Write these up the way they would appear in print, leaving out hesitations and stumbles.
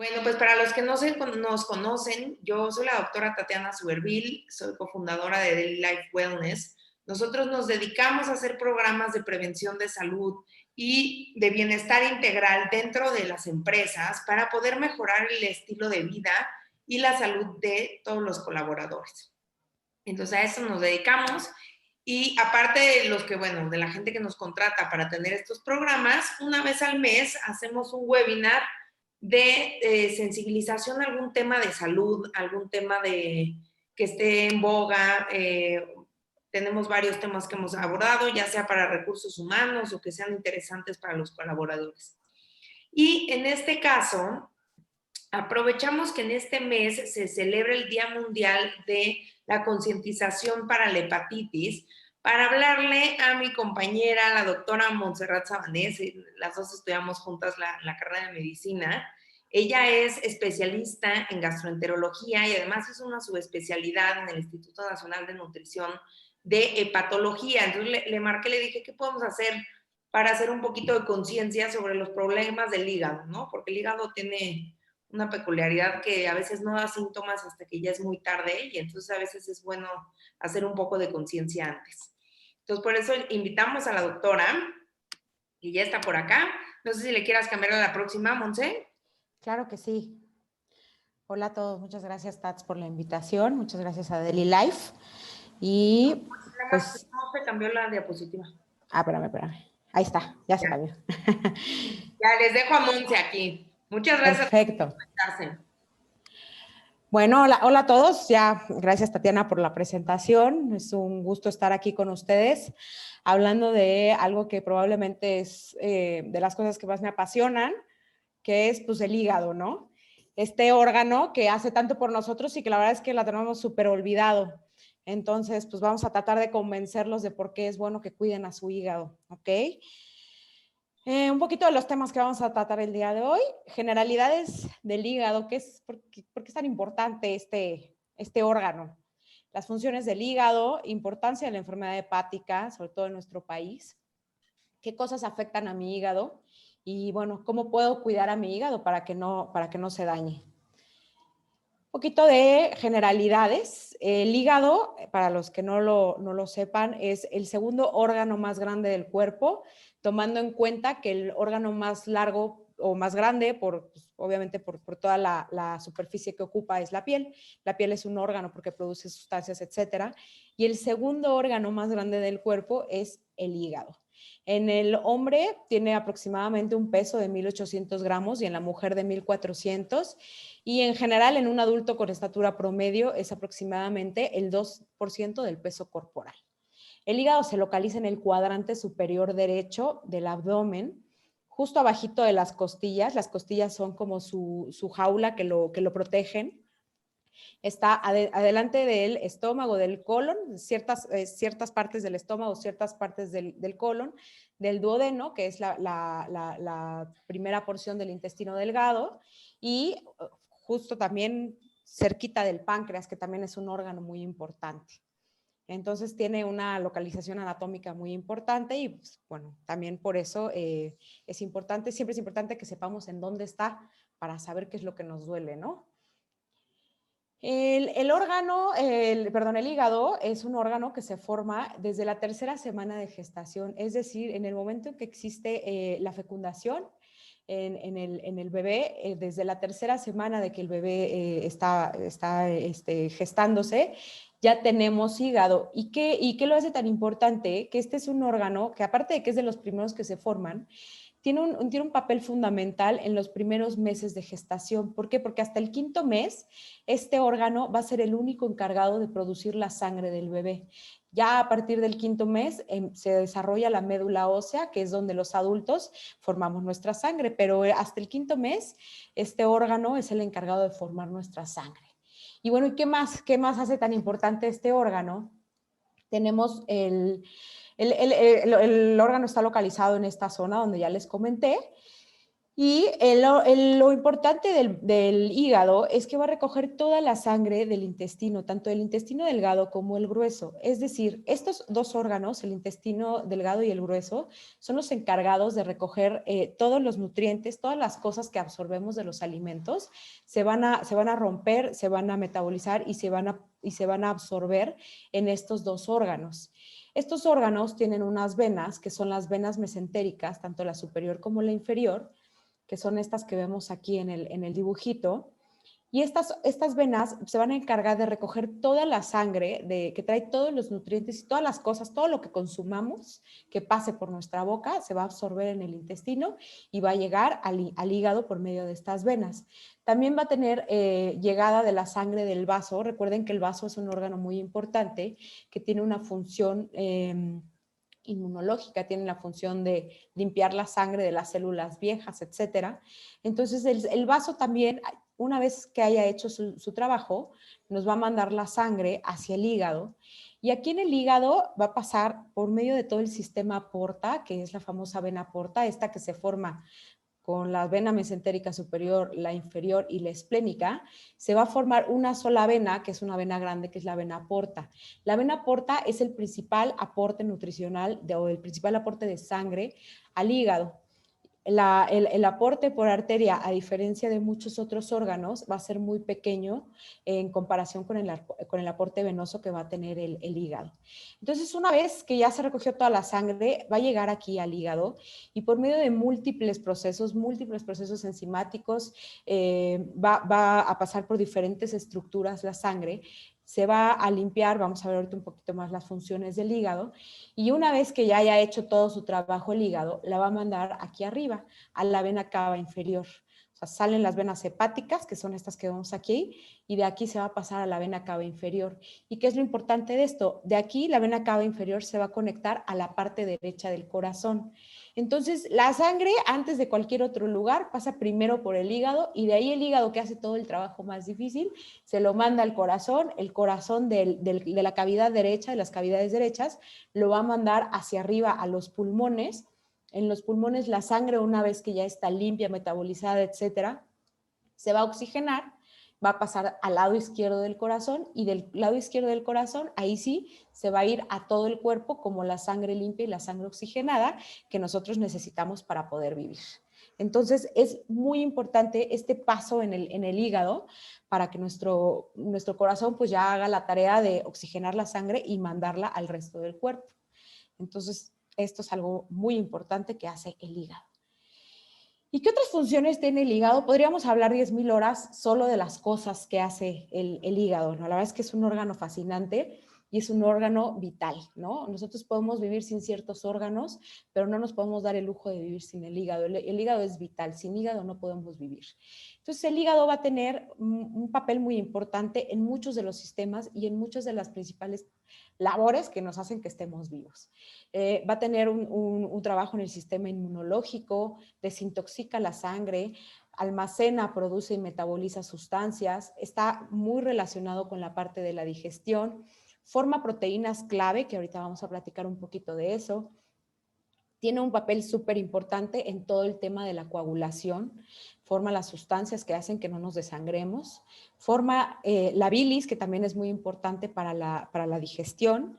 Bueno, pues para los que no nos conocen, yo soy la doctora Tatiana Suberville, soy cofundadora de Daily Life Wellness. Nosotros nos dedicamos a hacer programas de prevención de salud y de bienestar integral dentro de las empresas para poder mejorar el estilo de vida y la salud de todos los colaboradores. Entonces a eso nos dedicamos y aparte de los que, bueno, de la gente que nos contrata para tener estos programas, una vez al mes hacemos un webinar de sensibilización a algún tema de salud, algún tema que esté en boga. Tenemos varios temas que hemos abordado, ya sea para recursos humanos o que sean interesantes para los colaboradores. Y en este caso, aprovechamos que en este mes se celebra el Día Mundial de la Concientización para la Hepatitis para hablarle a mi compañera, la doctora Montserrat Sabanés. Las dos estudiamos juntas la carrera de medicina. Ella es especialista en gastroenterología y además es una subespecialidad en el Instituto Nacional de Nutrición de Hepatología. Entonces le marqué, le dije, ¿qué podemos hacer para hacer un poquito de conciencia sobre los problemas del hígado, ¿no? Porque el hígado tiene una peculiaridad que a veces no da síntomas hasta que ya es muy tarde y entonces a veces es bueno hacer un poco de conciencia antes. Entonces, por eso invitamos a la doctora, que ya está por acá. No sé si le quieras cambiar a la próxima, Monse. Claro que sí. Hola a todos, muchas gracias, Tats, por la invitación. Muchas gracias a Daily Life. Y pues... No se cambió la diapositiva. Espérame. Ahí está, ya se cambió. Ya, les dejo a Monse aquí. Muchas gracias. Perfecto. Por comentarse. Bueno, hola a todos. Ya, gracias, Tatiana, por la presentación. Es un gusto estar aquí con ustedes, hablando de algo que probablemente es de las cosas que más me apasionan, que es pues el hígado, ¿no? Este órgano que hace tanto por nosotros y que la verdad es que la tenemos súper olvidado. Entonces, pues vamos a tratar de convencerlos de por qué es bueno que cuiden a su hígado, ¿ok? Un poquito de los temas que vamos a tratar el día de hoy. Generalidades del hígado, ¿por qué es tan importante este órgano? Las funciones del hígado, importancia de la enfermedad hepática, sobre todo en nuestro país. ¿Qué cosas afectan a mi hígado? Y bueno, ¿cómo puedo cuidar a mi hígado para que no se dañe? Un poquito de generalidades. El hígado, para los que no lo sepan, es el segundo órgano más grande del cuerpo, tomando en cuenta que el órgano más largo o más grande, obviamente por toda la superficie que ocupa, es la piel. La piel es un órgano porque produce sustancias, etcétera. Y el segundo órgano más grande del cuerpo es el hígado. En el hombre tiene aproximadamente un peso de 1,800 gramos y en la mujer de 1,400. Y en general, en un adulto con estatura promedio es aproximadamente el 2% del peso corporal. El hígado se localiza en el cuadrante superior derecho del abdomen, justo abajito de las costillas. Las costillas son como su jaula que lo protegen. Está adelante del estómago, del colon, ciertas partes del estómago, ciertas partes del colon, del duodeno, que es la primera porción del intestino delgado, y justo también cerquita del páncreas, que también es un órgano muy importante. Entonces tiene una localización anatómica muy importante y pues, bueno, también por eso es importante, siempre es importante que sepamos en dónde está para saber qué es lo que nos duele, ¿no? El hígado es un órgano que se forma desde la tercera semana de gestación, es decir, en el momento en que existe la fecundación en el bebé, desde la tercera semana de que el bebé está gestándose, ya tenemos hígado. ¿Y qué lo hace tan importante? Que este es un órgano que, aparte de que es de los primeros que se forman, tiene un papel fundamental en los primeros meses de gestación. ¿Por qué? Porque hasta el 5º mes, este órgano va a ser el único encargado de producir la sangre del bebé. Ya a partir del 5º mes se desarrolla la médula ósea, que es donde los adultos formamos nuestra sangre, pero hasta el 5º mes, este órgano es el encargado de formar nuestra sangre. Y bueno, ¿y qué más hace tan importante este órgano? Tenemos el órgano está localizado en esta zona donde ya les comenté Y lo importante del hígado es que va a recoger toda la sangre del intestino, tanto el intestino delgado como el grueso. Es decir, estos dos órganos, el intestino delgado y el grueso, son los encargados de recoger todos los nutrientes, todas las cosas que absorbemos de los alimentos, se van a romper, se van a metabolizar y se van a absorber en estos dos órganos. Estos órganos tienen unas venas, que son las venas mesentéricas, tanto la superior como la inferior, que son estas que vemos aquí en el dibujito. Y estas venas se van a encargar de recoger toda la sangre que trae todos los nutrientes y todas las cosas, todo lo que consumamos que pase por nuestra boca, se va a absorber en el intestino y va a llegar al hígado por medio de estas venas. También va a tener llegada de la sangre del vaso. Recuerden que el vaso es un órgano muy importante que tiene una función inmunológica, tiene la función de limpiar la sangre de las células viejas, etcétera. Entonces, el vaso también, una vez que haya hecho su trabajo, nos va a mandar la sangre hacia el hígado. Y aquí en el hígado va a pasar por medio de todo el sistema porta, que es la famosa vena porta, esta que se forma con la vena mesentérica superior, la inferior y la esplénica, se va a formar una sola vena, que es una vena grande, que es la vena porta. La vena porta es el principal aporte nutricional o el principal aporte de sangre al hígado. El aporte por arteria, a diferencia de muchos otros órganos, va a ser muy pequeño en comparación con el aporte venoso que va a tener el hígado. Entonces, una vez que ya se recogió toda la sangre, va a llegar aquí al hígado y por medio de múltiples procesos enzimáticos, va a pasar por diferentes estructuras la sangre, se va a limpiar, vamos a ver ahorita un poquito más las funciones del hígado, y una vez que ya haya hecho todo su trabajo el hígado, la va a mandar aquí arriba, a la vena cava inferior. O sea, salen las venas hepáticas, que son estas que vemos aquí, y de aquí se va a pasar a la vena cava inferior. ¿Y qué es lo importante de esto? De aquí la vena cava inferior se va a conectar a la parte derecha del corazón. Entonces, la sangre, antes de cualquier otro lugar, pasa primero por el hígado y de ahí el hígado, que hace todo el trabajo más difícil, se lo manda al corazón. El corazón de la cavidad derecha, de las cavidades derechas, lo va a mandar hacia arriba a los pulmones. En los pulmones la sangre, una vez que ya está limpia, metabolizada, etcétera, se va a oxigenar, va a pasar al lado izquierdo del corazón y del lado izquierdo del corazón, ahí sí, se va a ir a todo el cuerpo como la sangre limpia y la sangre oxigenada que nosotros necesitamos para poder vivir. Entonces, es muy importante este paso en el hígado para que nuestro corazón pues ya haga la tarea de oxigenar la sangre y mandarla al resto del cuerpo. Entonces, esto es algo muy importante que hace el hígado. ¿Y qué otras funciones tiene el hígado? Podríamos hablar 10.000 horas solo de las cosas que hace el hígado, ¿no? La verdad es que es un órgano fascinante y es un órgano vital, ¿no? Nosotros podemos vivir sin ciertos órganos, pero no nos podemos dar el lujo de vivir sin el hígado. El hígado es vital, sin hígado no podemos vivir. Entonces, el hígado va a tener un papel muy importante en muchos de los sistemas y en muchas de las principales labores que nos hacen que estemos vivos. Va a tener un trabajo en el sistema inmunológico, desintoxica la sangre, almacena, produce y metaboliza sustancias, está muy relacionado con la parte de la digestión, forma proteínas clave, que ahorita vamos a platicar un poquito de eso, tiene un papel súper importante en todo el tema de la coagulación, forma las sustancias que hacen que no nos desangremos, forma la bilis, que también es muy importante para la digestión,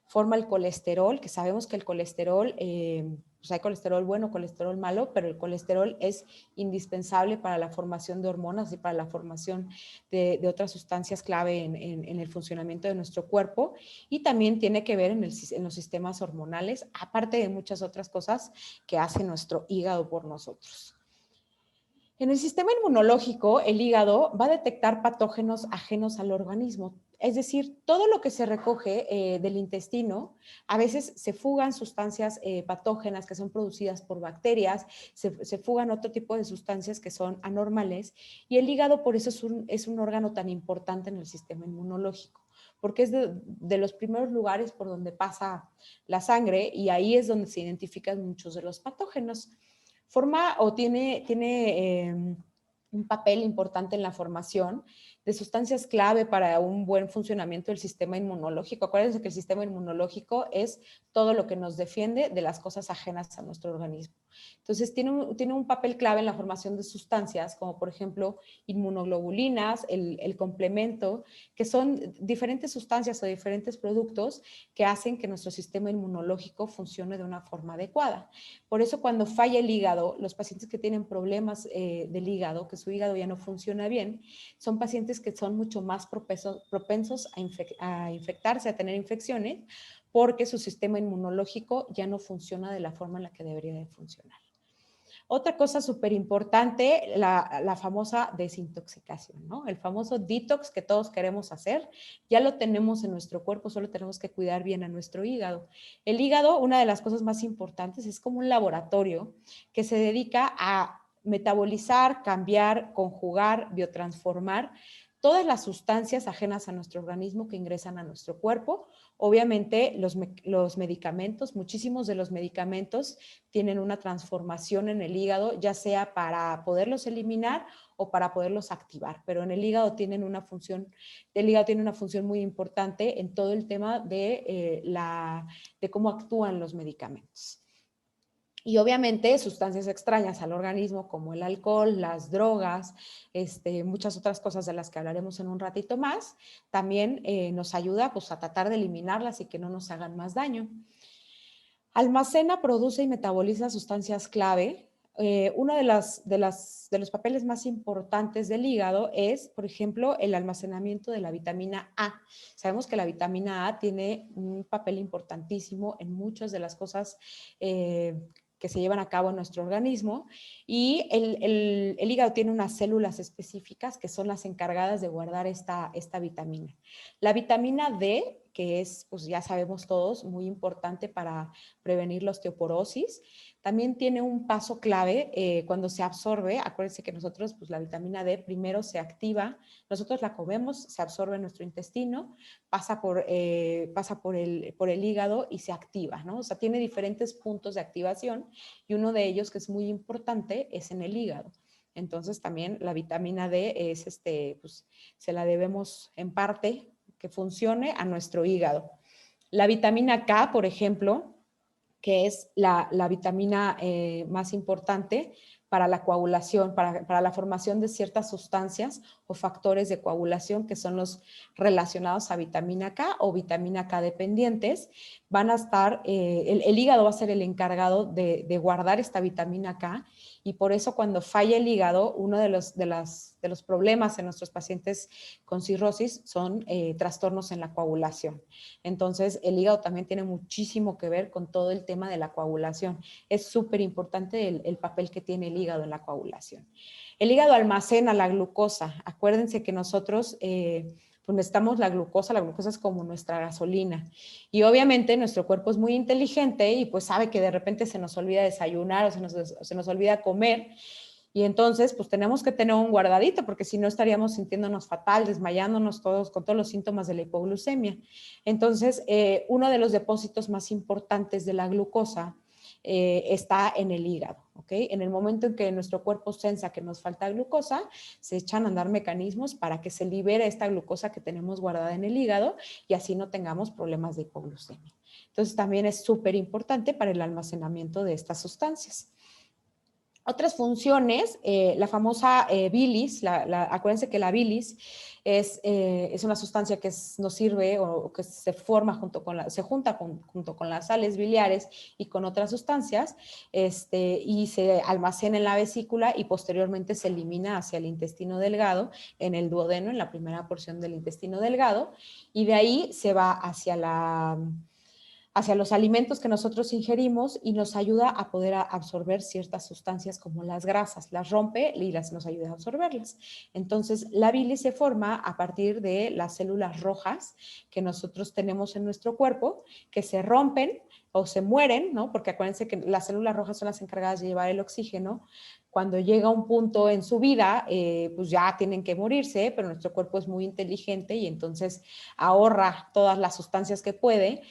forma el colesterol, que sabemos que el colesterol, pues hay colesterol bueno, colesterol malo, pero el colesterol es indispensable para la formación de hormonas y para la formación de otras sustancias clave en el funcionamiento de nuestro cuerpo, y también tiene que ver en los sistemas hormonales, aparte de muchas otras cosas que hace nuestro hígado por nosotros. En el sistema inmunológico, el hígado va a detectar patógenos ajenos al organismo. Es decir, todo lo que se recoge del intestino, a veces se fugan sustancias patógenas que son producidas por bacterias, se fugan otro tipo de sustancias que son anormales, y el hígado por eso es un órgano tan importante en el sistema inmunológico, porque es de los primeros lugares por donde pasa la sangre y ahí es donde se identifican muchos de los patógenos. Forma o tiene un papel importante en la formación de sustancias clave para un buen funcionamiento del sistema inmunológico. Acuérdense que el sistema inmunológico es todo lo que nos defiende de las cosas ajenas a nuestro organismo. Entonces, tiene un papel clave en la formación de sustancias, como por ejemplo inmunoglobulinas, el complemento, que son diferentes sustancias o diferentes productos que hacen que nuestro sistema inmunológico funcione de una forma adecuada. Por eso, cuando falla el hígado, los pacientes que tienen problemas del hígado, que su hígado ya no funciona bien, son pacientes que son mucho más propensos a infectarse, a tener infecciones, porque su sistema inmunológico ya no funciona de la forma en la que debería de funcionar. Otra cosa súper importante, la famosa desintoxicación, ¿no? El famoso detox que todos queremos hacer, ya lo tenemos en nuestro cuerpo, solo tenemos que cuidar bien a nuestro hígado. El hígado, una de las cosas más importantes, es como un laboratorio que se dedica a metabolizar, cambiar, conjugar, biotransformar todas las sustancias ajenas a nuestro organismo que ingresan a nuestro cuerpo. Obviamente los medicamentos, muchísimos de los medicamentos tienen una transformación en el hígado, ya sea para poderlos eliminar o para poderlos activar, pero en el hígado tienen una función, el hígado tiene una función muy importante en todo el tema de cómo actúan los medicamentos. Y obviamente sustancias extrañas al organismo como el alcohol, las drogas, muchas otras cosas de las que hablaremos en un ratito más, también nos ayuda pues, a tratar de eliminarlas y que no nos hagan más daño. Almacena, produce y metaboliza sustancias clave. Uno de los papeles más importantes del hígado es, por ejemplo, el almacenamiento de la vitamina A. Sabemos que la vitamina A tiene un papel importantísimo en muchas de las cosas que se llevan a cabo en nuestro organismo y el hígado tiene unas células específicas que son las encargadas de guardar esta vitamina. La vitamina D, que es, pues ya sabemos todos, muy importante para prevenir la osteoporosis, también tiene un paso clave cuando se absorbe. Acuérdense que nosotros, pues la vitamina D primero se activa, nosotros la comemos, se absorbe en nuestro intestino, pasa por el hígado y se activa, ¿no? O sea, tiene diferentes puntos de activación y uno de ellos que es muy importante es en el hígado. Entonces también la vitamina D es, pues, se la debemos en parte que funcione a nuestro hígado. La vitamina K, por ejemplo, que es la vitamina más importante para la coagulación, para la formación de ciertas sustancias o factores de coagulación que son los relacionados a vitamina K o vitamina K dependientes, van a estar, el hígado va a ser el encargado de guardar esta vitamina K y por eso cuando falla el hígado, uno de los problemas en nuestros pacientes con cirrosis son trastornos en la coagulación. Entonces, el hígado también tiene muchísimo que ver con todo el tema de la coagulación. Es súper importante el papel que tiene el hígado en la coagulación. El hígado almacena la glucosa. Acuérdense que nosotros pues necesitamos la glucosa es como nuestra gasolina. Y obviamente nuestro cuerpo es muy inteligente y pues sabe que de repente se nos olvida desayunar o se nos olvida comer. Y entonces, pues tenemos que tener un guardadito, porque si no estaríamos sintiéndonos fatal, desmayándonos todos con todos los síntomas de la hipoglucemia. Entonces, uno de los depósitos más importantes de la glucosa está en el hígado, ¿ok? En el momento en que nuestro cuerpo sensa que nos falta glucosa, se echan a andar mecanismos para que se libere esta glucosa que tenemos guardada en el hígado y así no tengamos problemas de hipoglucemia. Entonces, también es súper importante para el almacenamiento de estas sustancias. Otras funciones, la famosa bilis, acuérdense que la bilis es una sustancia que nos sirve o que se forma se junta junto con las sales biliares y con otras sustancias y se almacena en la vesícula y posteriormente se elimina hacia el intestino delgado, en el duodeno, en la primera porción del intestino delgado, y de ahí se va hacia los alimentos que nosotros ingerimos y nos ayuda a poder absorber ciertas sustancias como las grasas, las rompe y nos ayuda a absorberlas. Entonces, la bilis se forma a partir de las células rojas que nosotros tenemos en nuestro cuerpo, que se rompen o se mueren, ¿no? Porque acuérdense que las células rojas son las encargadas de llevar el oxígeno. Cuando llega un punto en su vida, pues ya tienen que morirse, pero nuestro cuerpo es muy inteligente y entonces ahorra todas las sustancias que puede.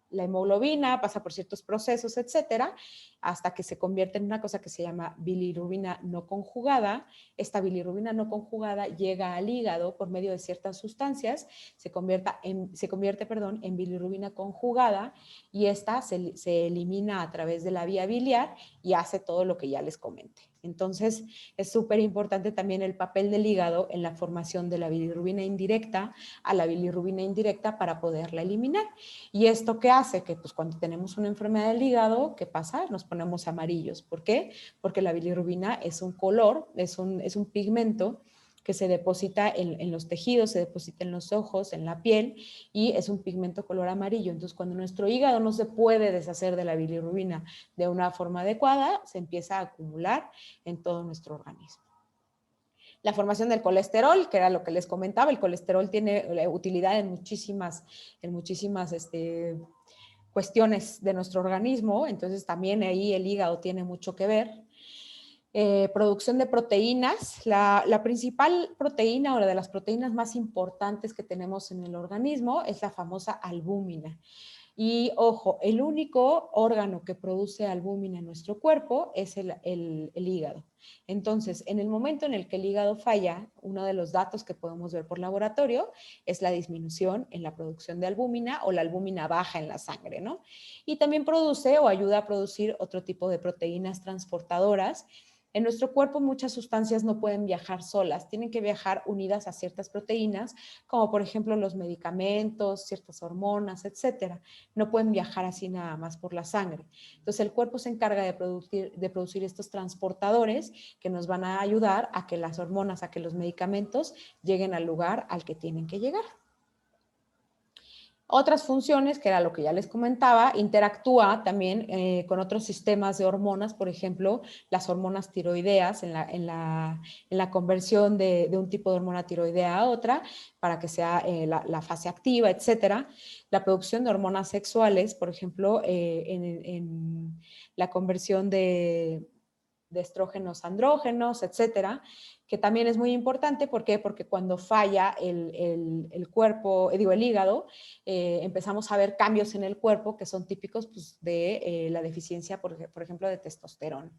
la hemoglobina, pasa por ciertos procesos, etcétera, hasta que se convierte en una cosa que se llama bilirrubina no conjugada. Esta bilirrubina no conjugada llega al hígado por medio de ciertas sustancias, se convierte en bilirrubina conjugada y esta se elimina a través de la vía biliar y hace todo lo que ya les comenté. Entonces, es súper importante también el papel del hígado en la formación de la bilirrubina indirecta a la bilirrubina indirecta para poderla eliminar. ¿Y esto qué hace? Que pues cuando tenemos una enfermedad del hígado, ¿qué pasa? Nos ponemos amarillos. ¿Por qué? Porque la bilirrubina es un color, es un pigmento que se deposita en los tejidos, se deposita en los ojos, en la piel, y es un pigmento color amarillo. Entonces, cuando nuestro hígado no se puede deshacer de la bilirrubina de una forma adecuada, se empieza a acumular en todo nuestro organismo. La formación del colesterol, que era lo que les comentaba, el colesterol tiene utilidad en muchísimas cuestiones de nuestro organismo, entonces también ahí el hígado tiene mucho que ver. Producción de proteínas, la principal proteína o la de las proteínas más importantes que tenemos en el organismo es la famosa albúmina. Y ojo, el único órgano que produce albúmina en nuestro cuerpo es el hígado. Entonces, en el momento en el que el hígado falla, uno de los datos que podemos ver por laboratorio es la disminución en la producción de albúmina o la albúmina baja en la sangre, ¿no? Y también produce o ayuda a producir otro tipo de proteínas transportadoras. En nuestro cuerpo muchas sustancias no pueden viajar solas, tienen que viajar unidas a ciertas proteínas, como por ejemplo los medicamentos, ciertas hormonas, etcétera. No pueden viajar así nada más por la sangre. Entonces el cuerpo se encarga de producir estos transportadores que nos van a ayudar a que las hormonas, a que los medicamentos lleguen al lugar al que tienen que llegar. Otras funciones, que era lo que ya les comentaba, interactúa también con otros sistemas de hormonas, por ejemplo, las hormonas tiroideas en la conversión de un tipo de hormona tiroidea a otra para que sea la fase activa, etcétera. La producción de hormonas sexuales, por ejemplo, en la conversión de estrógenos, andrógenos, etcétera, que también es muy importante. ¿Por qué? Porque cuando falla el cuerpo, el hígado, empezamos a ver cambios en el cuerpo que son típicos pues, de la deficiencia, por ejemplo, de testosterona.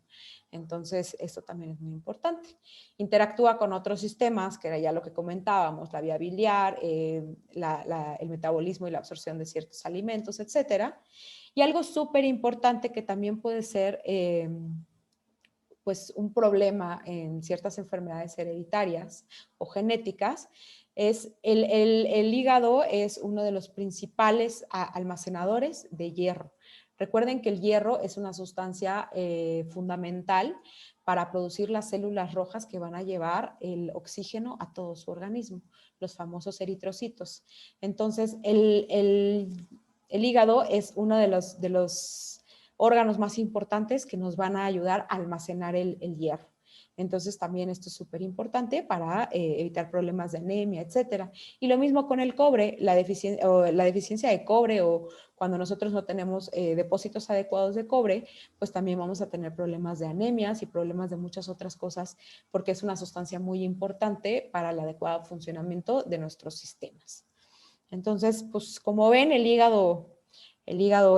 Entonces, esto también es muy importante. Interactúa con otros sistemas, que era ya lo que comentábamos, la vía biliar, el metabolismo y la absorción de ciertos alimentos, etcétera. Y algo súper importante que también puede ser pues un problema en ciertas enfermedades hereditarias o genéticas, es el hígado es uno de los principales almacenadores de hierro. Recuerden que el hierro es una sustancia fundamental para producir las células rojas que van a llevar el oxígeno a todo su organismo, los famosos eritrocitos. Entonces, el hígado es uno de los órganos más importantes que nos van a ayudar a almacenar el hierro. Entonces también esto es súper importante para evitar problemas de anemia, etcétera. Y lo mismo con el cobre, la deficiencia de cobre o cuando nosotros no tenemos depósitos adecuados de cobre, pues también vamos a tener problemas de anemias y problemas de muchas otras cosas porque es una sustancia muy importante para el adecuado funcionamiento de nuestros sistemas. Entonces, pues como ven, el hígado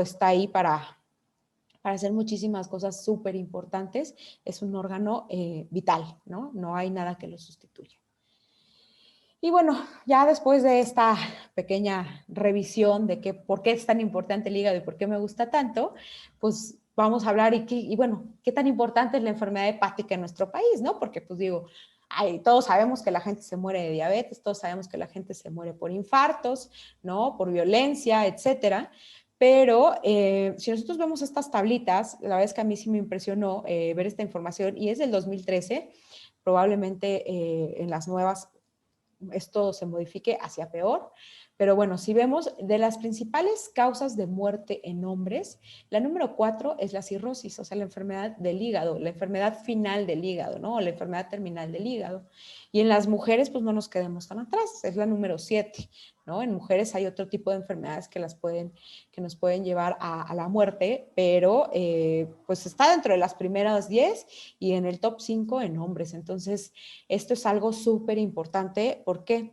está ahí para hacer muchísimas cosas súper importantes. Es un órgano vital, ¿no? No hay nada que lo sustituya. Y bueno, ya después de esta pequeña revisión de por qué es tan importante el hígado y por qué me gusta tanto, pues vamos a hablar y bueno, qué tan importante es la enfermedad hepática en nuestro país, ¿no? Porque pues digo, todos sabemos que la gente se muere de diabetes, todos sabemos que la gente se muere por infartos, ¿no? Por violencia, etcétera. Pero si nosotros vemos estas tablitas, la verdad es que a mí sí me impresionó ver esta información y es del 2013, probablemente en las nuevas esto se modifique hacia peor. Pero bueno, si vemos de las principales causas de muerte en hombres, la número 4 es la cirrosis, o sea, la enfermedad del hígado, la enfermedad final del hígado, ¿no? O la enfermedad terminal del hígado. Y en las mujeres, pues no nos quedemos tan atrás, es la número 7, ¿no? En mujeres hay otro tipo de enfermedades que nos pueden llevar a la muerte, pero pues está dentro de las primeras 10 y en el top 5 en hombres. Entonces, esto es algo súper importante. ¿Por qué?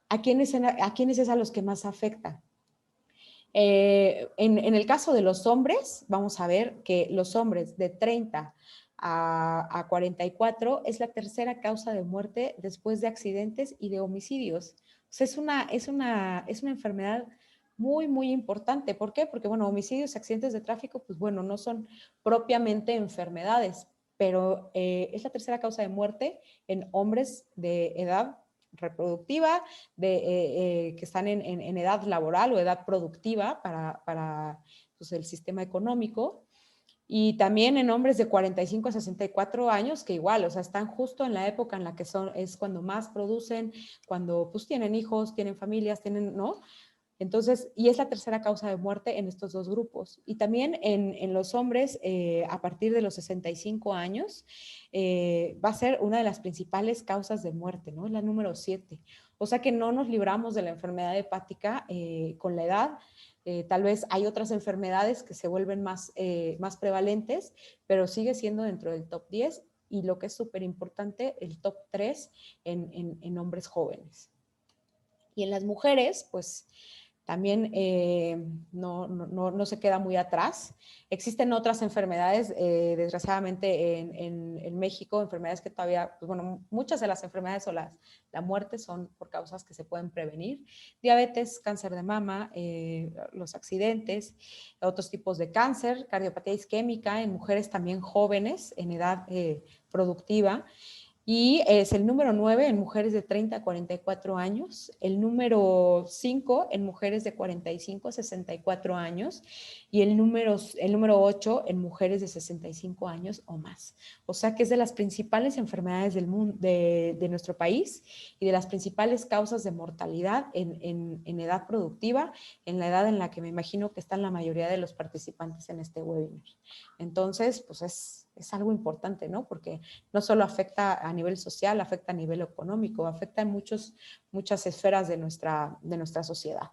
¿A quiénes es a los que más afecta? En el caso de los hombres, vamos a ver que los hombres de 30 a 44 es la tercera causa de muerte después de accidentes y de homicidios. O sea, es una enfermedad muy, muy importante. ¿Por qué? Porque, bueno, homicidios y accidentes de tráfico, pues bueno, no son propiamente enfermedades, pero es la tercera causa de muerte en hombres de edad reproductiva, que están en edad laboral o edad productiva para pues, el sistema económico. Y también en hombres de 45 a 64 años, que igual, o sea, están justo en la época en la que es cuando más producen, cuando pues tienen hijos, tienen familias, tienen, ¿no? Entonces, y es la tercera causa de muerte en estos dos grupos. Y también en los hombres, a partir de los 65 años, va a ser una de las principales causas de muerte, ¿no? Es la número 7. O sea que no nos libramos de la enfermedad hepática con la edad. Tal vez hay otras enfermedades que se vuelven más prevalentes, pero sigue siendo dentro del top 10 y lo que es súper importante, el top 3 en hombres jóvenes. Y en las mujeres, pues también no se queda muy atrás. Existen otras enfermedades, desgraciadamente en México, enfermedades que todavía, pues bueno, muchas de las enfermedades o la muerte son por causas que se pueden prevenir. Diabetes, cáncer de mama, los accidentes, otros tipos de cáncer, cardiopatía isquémica en mujeres también jóvenes en edad productiva. Y es el número 9 en mujeres de 30 a 44 años, el número 5 en mujeres de 45 a 64 años y el número 8 en mujeres de 65 años o más. O sea que es de las principales enfermedades del mundo, de nuestro país y de las principales causas de mortalidad en edad productiva, en la edad en la que me imagino que están la mayoría de los participantes en este webinar. Entonces, pues es algo importante, ¿no? Porque no solo afecta a nivel social, afecta a nivel económico, afecta en muchas esferas de nuestra sociedad.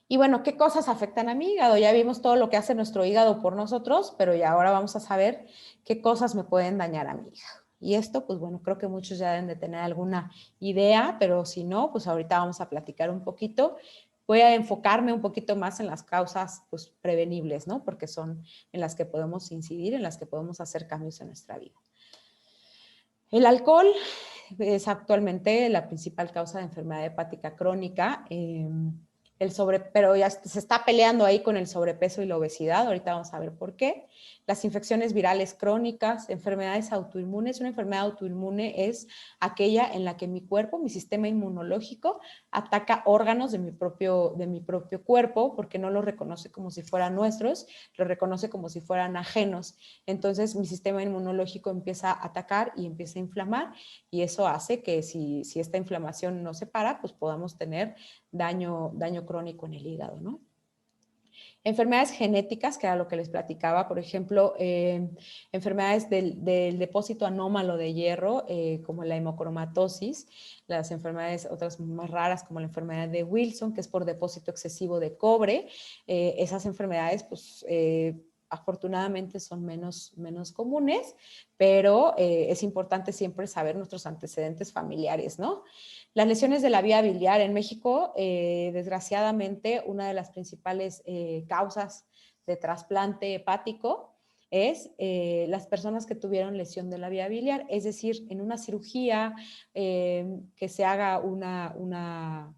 Y bueno, ¿qué cosas afectan a mi hígado? Ya vimos todo lo que hace nuestro hígado por nosotros, pero ya ahora vamos a saber qué cosas me pueden dañar a mi hígado. Y esto, pues bueno, creo que muchos ya deben de tener alguna idea, pero si no, pues ahorita vamos a platicar un poquito. Voy a enfocarme un poquito más en las causas pues, prevenibles, ¿no? Porque son en las que podemos incidir, en las que podemos hacer cambios en nuestra vida. El alcohol es actualmente la principal causa de enfermedad hepática crónica. Pero ya se está peleando ahí con el sobrepeso y la obesidad. Ahorita vamos a ver por qué. Las infecciones virales crónicas, enfermedades autoinmunes. Una enfermedad autoinmune es aquella en la que mi cuerpo, mi sistema inmunológico, ataca órganos de mi propio cuerpo porque no los reconoce como si fueran nuestros, los reconoce como si fueran ajenos. Entonces mi sistema inmunológico empieza a atacar y empieza a inflamar y eso hace que si esta inflamación no se para, pues podamos tener daño crónico en el hígado, ¿no? Enfermedades genéticas, que era lo que les platicaba, por ejemplo, enfermedades del depósito anómalo de hierro, como la hemocromatosis, las enfermedades otras más raras, como la enfermedad de Wilson, que es por depósito excesivo de cobre. Esas enfermedades, pues, afortunadamente son menos comunes, pero es importante siempre saber nuestros antecedentes familiares, ¿no? Las lesiones de la vía biliar en México, desgraciadamente, una de las principales causas de trasplante hepático es las personas que tuvieron lesión de la vía biliar, es decir, en una cirugía que se haga una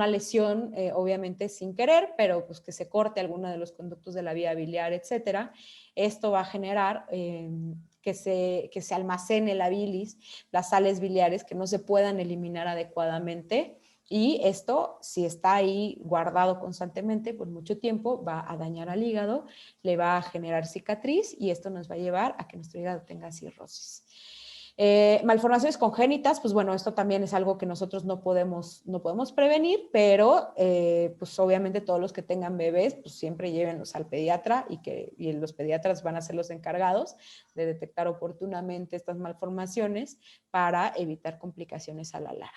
lesión, obviamente sin querer, pero pues que se corte alguno de los conductos de la vía biliar, etcétera. Esto va a generar que se almacene la bilis, las sales biliares que no se puedan eliminar adecuadamente. Y esto, si está ahí guardado constantemente por mucho tiempo, va a dañar al hígado, le va a generar cicatriz y esto nos va a llevar a que nuestro hígado tenga cirrosis. Malformaciones congénitas, pues bueno, esto también es algo que nosotros no podemos prevenir, pero pues obviamente todos los que tengan bebés, pues siempre llévenlos al pediatra y los pediatras van a ser los encargados de detectar oportunamente estas malformaciones para evitar complicaciones a la larga.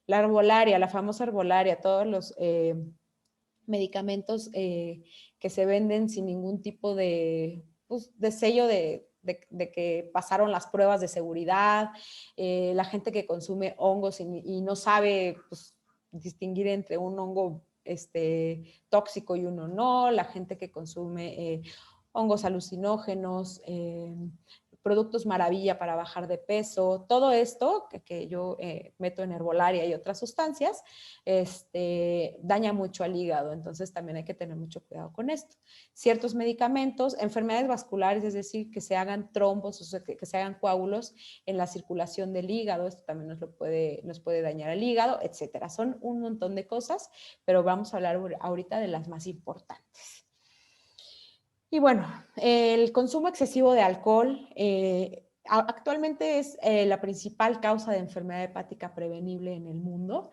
La herbolaria, la famosa herbolaria, todos los medicamentos que se venden sin ningún tipo de sello de que pasaron las pruebas de seguridad, la gente que consume hongos y no sabe pues, distinguir entre un hongo tóxico y uno no, la gente que consume hongos alucinógenos, productos maravilla para bajar de peso, todo esto que yo meto en herbolaria y otras sustancias, daña mucho al hígado, entonces también hay que tener mucho cuidado con esto. Ciertos medicamentos, enfermedades vasculares, es decir, que se hagan trombos, o sea, que se hagan coágulos en la circulación del hígado, esto también nos puede dañar el hígado, etcétera. Son un montón de cosas, pero vamos a hablar ahorita de las más importantes. Y bueno, el consumo excesivo de alcohol actualmente es la principal causa de enfermedad hepática prevenible en el mundo.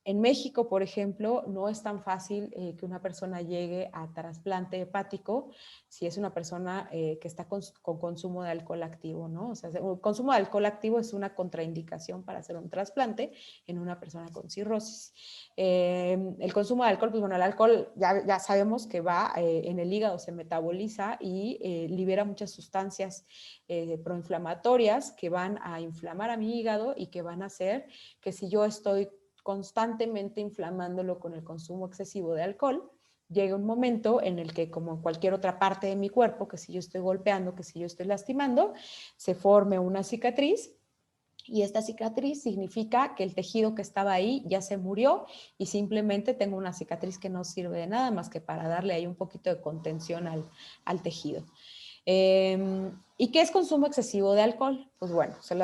En México, por ejemplo, no es tan fácil que una persona llegue a trasplante hepático si es una persona que está con consumo de alcohol activo, ¿no? O sea, el consumo de alcohol activo es una contraindicación para hacer un trasplante en una persona con cirrosis. El consumo de alcohol, pues bueno, el alcohol ya sabemos que va en el hígado, se metaboliza y libera muchas sustancias proinflamatorias que van a inflamar a mi hígado y que van a hacer que si yo estoy constantemente inflamándolo con el consumo excesivo de alcohol, llega un momento en el que, como en cualquier otra parte de mi cuerpo, que si yo estoy golpeando, que si yo estoy lastimando, se forme una cicatriz. Y esta cicatriz significa que el tejido que estaba ahí ya se murió y simplemente tengo una cicatriz que no sirve de nada más que para darle ahí un poquito de contención al tejido. ¿Y qué es consumo excesivo de alcohol? Pues bueno, se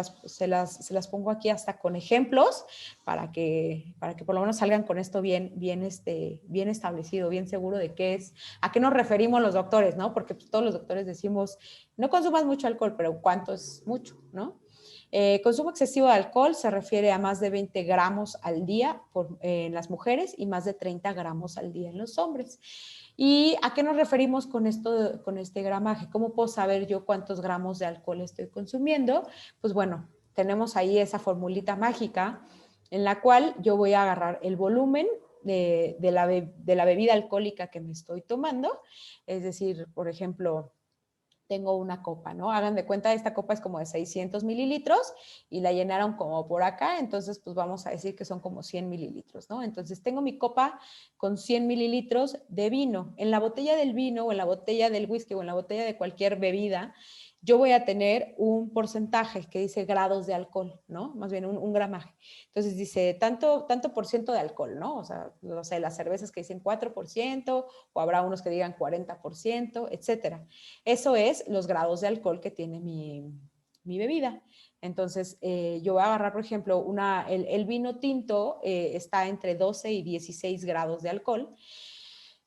las pongo aquí hasta con ejemplos para que por lo menos salgan con esto bien establecido, bien seguro de qué es, a qué nos referimos los doctores, ¿no? Porque pues, todos los doctores decimos, no consumas mucho alcohol, pero ¿cuánto es mucho, no? Consumo excesivo de alcohol se refiere a más de 20 gramos al día en las mujeres y más de 30 gramos al día en los hombres. ¿Y a qué nos referimos con este gramaje? ¿Cómo puedo saber yo cuántos gramos de alcohol estoy consumiendo? Pues bueno, tenemos ahí esa formulita mágica en la cual yo voy a agarrar el volumen de la bebida alcohólica que me estoy tomando. Es decir, por ejemplo, tengo una copa, ¿no? Hagan de cuenta, esta copa es como de 600 mililitros y la llenaron como por acá, entonces pues vamos a decir que son como 100 mililitros, ¿no? Entonces tengo mi copa con 100 mililitros de vino. En la botella del vino o en la botella del whisky o en la botella de cualquier bebida, yo voy a tener un porcentaje que dice grados de alcohol, ¿no? Más bien un gramaje. Entonces dice tanto por ciento de alcohol, ¿no? O sea, no sé, las cervezas que dicen 4% o habrá unos que digan 40%, etcétera. Eso es los grados de alcohol que tiene mi bebida. Entonces, yo voy a agarrar, por ejemplo, el vino tinto está entre 12 y 16 grados de alcohol.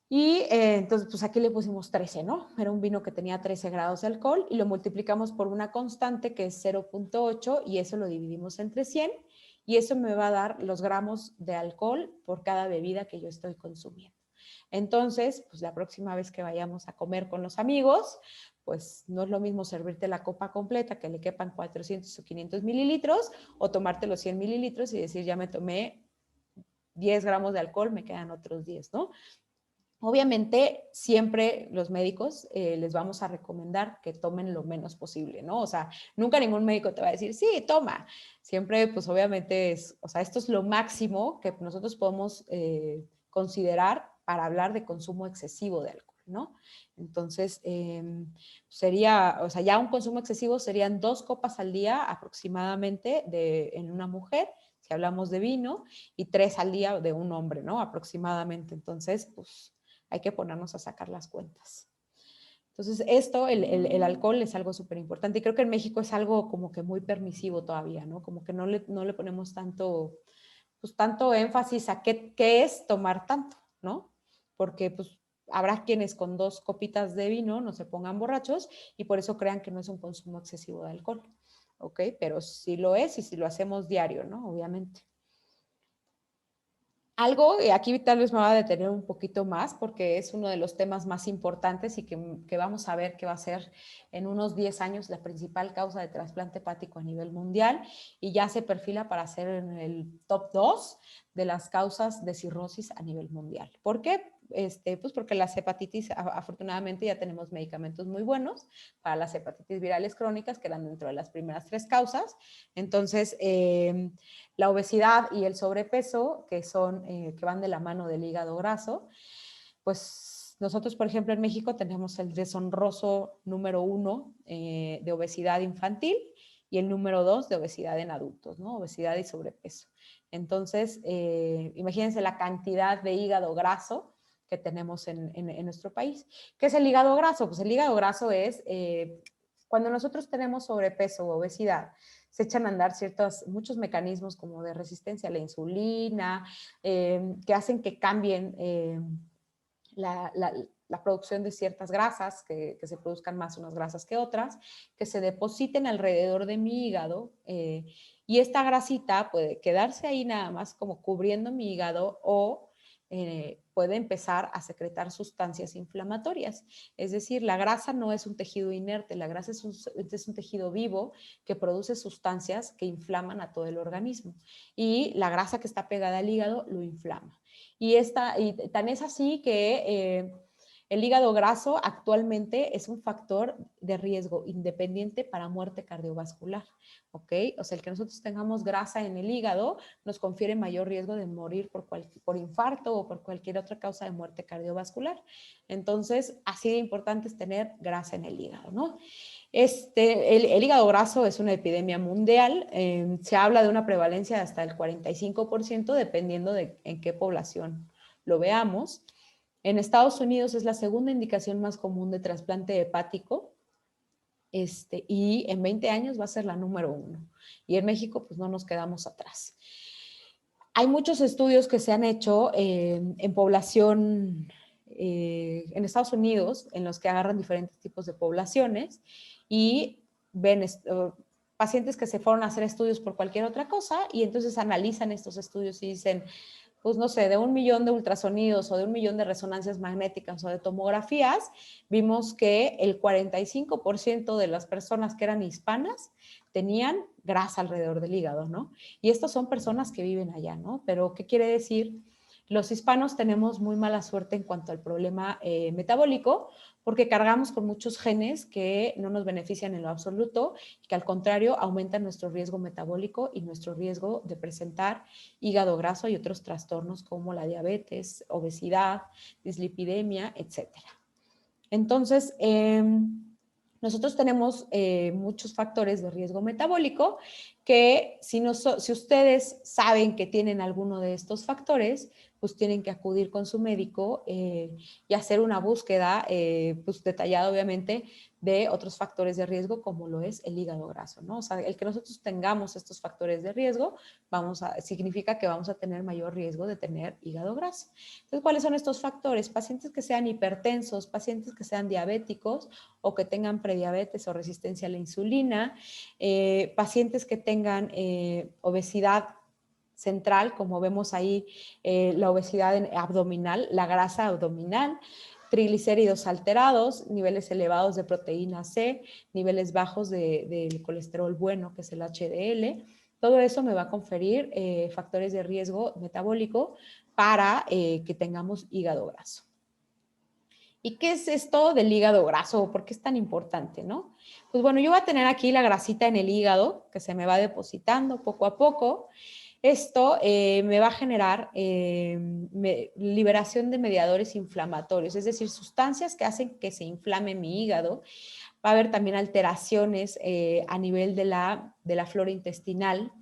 Y entonces, pues aquí le pusimos 13, ¿no? Era un vino que tenía 13 grados de alcohol y lo multiplicamos por una constante que es 0.8 y eso lo dividimos entre 100 y eso me va a dar los gramos de alcohol por cada bebida que yo estoy consumiendo. Entonces, pues la próxima vez que vayamos a comer con los amigos, pues no es lo mismo servirte la copa completa que le quepan 400 o 500 mililitros o tomarte los 100 mililitros y decir, ya me tomé 10 gramos de alcohol, me quedan otros 10, ¿no? Obviamente, siempre los médicos les vamos a recomendar que tomen lo menos posible, ¿no? O sea, nunca ningún médico te va a decir, sí, toma. Siempre, pues obviamente, o sea, esto es lo máximo que nosotros podemos considerar para hablar de consumo excesivo de alcohol, ¿no? Entonces, sería, o sea, ya un consumo excesivo serían 2 copas al día aproximadamente en una mujer, si hablamos de vino, y 3 al día de un hombre, ¿no? Aproximadamente. Entonces, pues hay que ponernos a sacar las cuentas. Entonces, el alcohol es algo súper importante y creo que en México es algo como que muy permisivo todavía, ¿no? Como que no le ponemos pues, tanto énfasis a qué es tomar tanto, ¿no? Porque pues habrá quienes con 2 copitas de vino no se pongan borrachos y por eso crean que no es un consumo excesivo de alcohol, ¿ok? Pero sí lo es y si lo hacemos diario, ¿no? Obviamente. Algo, y aquí tal vez me va a detener un poquito más porque es uno de los temas más importantes y que vamos a ver que va a ser en unos 10 años la principal causa de trasplante hepático a nivel mundial y ya se perfila para ser en el top 2 de las causas de cirrosis a nivel mundial. ¿Por qué? pues porque las hepatitis, afortunadamente ya tenemos medicamentos muy buenos para las hepatitis virales crónicas, que eran dentro de las primeras 3 causas. Entonces, la obesidad y el sobrepeso, que van de la mano del hígado graso, pues nosotros, por ejemplo, en México tenemos el deshonroso número 1 de obesidad infantil y el número 2 de obesidad en adultos, ¿no? Obesidad y sobrepeso. Entonces, imagínense la cantidad de hígado graso que tenemos en nuestro país. ¿Qué es el hígado graso? Pues el hígado graso es cuando nosotros tenemos sobrepeso o obesidad, se echan a andar muchos mecanismos como de resistencia a la insulina, que hacen que cambien la producción de ciertas grasas, que se produzcan más unas grasas que otras, que se depositen alrededor de mi hígado, y esta grasita puede quedarse ahí nada más como cubriendo mi hígado, o puede empezar a secretar sustancias inflamatorias. Es decir, la grasa no es un tejido inerte, la grasa es un tejido vivo que produce sustancias que inflaman a todo el organismo, y la grasa que está pegada al hígado lo inflama. Y tan es así que el hígado graso actualmente es un factor de riesgo independiente para muerte cardiovascular, ¿ok? O sea, el que nosotros tengamos grasa en el hígado nos confiere mayor riesgo de morir por infarto o por cualquier otra causa de muerte cardiovascular. Entonces, así de importante es tener grasa en el hígado, ¿no? El hígado graso es una epidemia mundial. Se habla de una prevalencia de hasta el 45%, dependiendo de en qué población lo veamos. En Estados Unidos es la segunda indicación más común de trasplante hepático, y en 20 años va a ser la número 1. Y en México, pues no nos quedamos atrás. Hay muchos estudios que se han hecho en población en Estados Unidos, en los que agarran diferentes tipos de poblaciones y ven pacientes que se fueron a hacer estudios por cualquier otra cosa, y entonces analizan estos estudios y dicen, pues no sé, de 1 millón de ultrasonidos o de 1 millón de resonancias magnéticas o de tomografías, vimos que el 45% de las personas que eran hispanas tenían grasa alrededor del hígado, ¿no? Y estas son personas que viven allá, ¿no? Pero, ¿qué quiere decir? Los hispanos tenemos muy mala suerte en cuanto al problema metabólico, porque cargamos con muchos genes que no nos benefician en lo absoluto y que al contrario aumentan nuestro riesgo metabólico y nuestro riesgo de presentar hígado graso y otros trastornos como la diabetes, obesidad, dislipidemia, etcétera. Entonces, nosotros tenemos muchos factores de riesgo metabólico que si ustedes saben que tienen alguno de estos factores, pues tienen que acudir con su médico y hacer una búsqueda pues detallada, obviamente, de otros factores de riesgo, como lo es el hígado graso, ¿no? O sea, el que nosotros tengamos estos factores de riesgo significa que vamos a tener mayor riesgo de tener hígado graso. Entonces, ¿cuáles son estos factores? Pacientes que sean hipertensos, pacientes que sean diabéticos o que tengan prediabetes o resistencia a la insulina, pacientes que tengan obesidad central, como vemos ahí, la obesidad abdominal, la grasa abdominal, triglicéridos alterados, niveles elevados de proteína C, niveles bajos del colesterol bueno, que es el HDL. Todo eso me va a conferir factores de riesgo metabólico para que tengamos hígado graso. ¿Y qué es esto del hígado graso? ¿Por qué es tan importante, no? Pues bueno, yo voy a tener aquí la grasita en el hígado que se me va depositando poco a poco. Esto me va a generar liberación de mediadores inflamatorios, es decir, sustancias que hacen que se inflame mi hígado. Va a haber también alteraciones a nivel de la flora intestinal.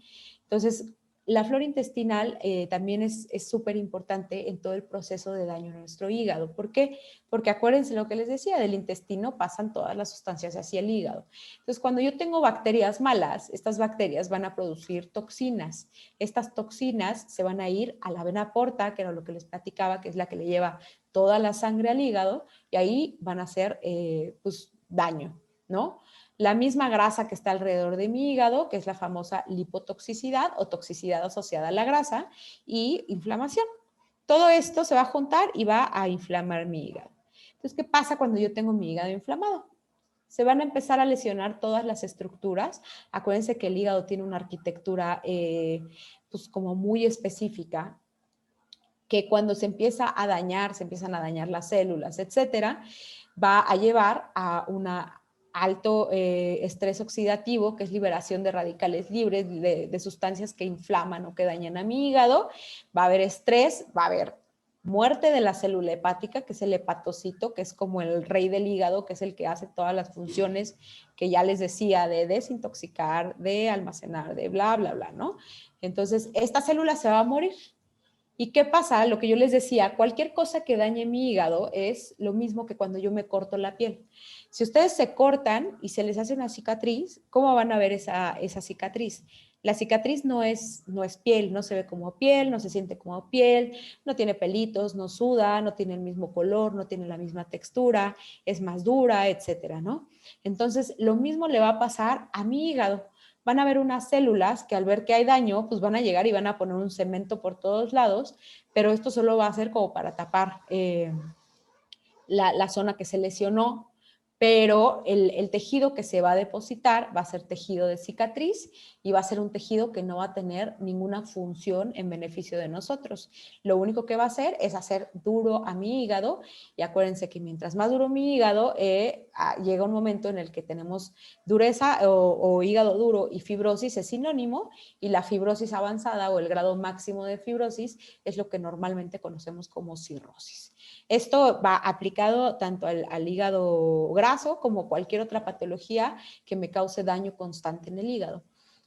Entonces, la flora intestinal también es súper importante en todo el proceso de daño a nuestro hígado. ¿Por qué? Porque acuérdense lo que les decía, del intestino pasan todas las sustancias hacia el hígado. Entonces, cuando yo tengo bacterias malas, estas bacterias van a producir toxinas. Estas toxinas se van a ir a la vena porta, que era lo que les platicaba, que es la que le lleva toda la sangre al hígado, y ahí van a hacer pues, daño, ¿no? La misma grasa que está alrededor de mi hígado, que es la famosa lipotoxicidad o toxicidad asociada a la grasa, y inflamación. Todo esto se va a juntar y va a inflamar mi hígado. Entonces, ¿qué pasa cuando yo tengo mi hígado inflamado? Se van a empezar a lesionar todas las estructuras. Acuérdense que el hígado tiene una arquitectura pues como muy específica, que cuando se empieza a dañar, se empiezan a dañar las células, etcétera, va a llevar a un alto estrés oxidativo, que es liberación de radicales libres, de sustancias que inflaman o que dañan a mi hígado. Va a haber estrés, va a haber muerte de la célula hepática, que es el hepatocito, que es como el rey del hígado, que es el que hace todas las funciones que ya les decía, de desintoxicar, de almacenar, de bla, bla, bla, ¿no? Entonces, esta célula se va a morir. ¿Y qué pasa? Lo que yo les decía, cualquier cosa que dañe mi hígado es lo mismo que cuando yo me corto la piel. Si ustedes se cortan y se les hace una cicatriz, ¿cómo van a ver esa cicatriz? La cicatriz no es piel, no se ve como piel, no se siente como piel, no tiene pelitos, no suda, no tiene el mismo color, no tiene la misma textura, es más dura, etcétera, ¿no? Entonces, lo mismo le va a pasar a mi hígado. Van a haber unas células que al ver que hay daño, pues van a llegar y van a poner un cemento por todos lados, pero esto solo va a ser como para tapar la zona que se lesionó, pero el tejido que se va a depositar va a ser tejido de cicatriz y va a ser un tejido que no va a tener ninguna función en beneficio de nosotros. Lo único que va a hacer es hacer duro a mi hígado, y acuérdense que mientras más duro mi hígado, llega un momento en el que tenemos dureza o hígado duro, y fibrosis es sinónimo, y la fibrosis avanzada o el grado máximo de fibrosis es lo que normalmente conocemos como cirrosis. Esto va aplicado tanto al hígado graso como cualquier otra patología que me cause daño constante en el hígado.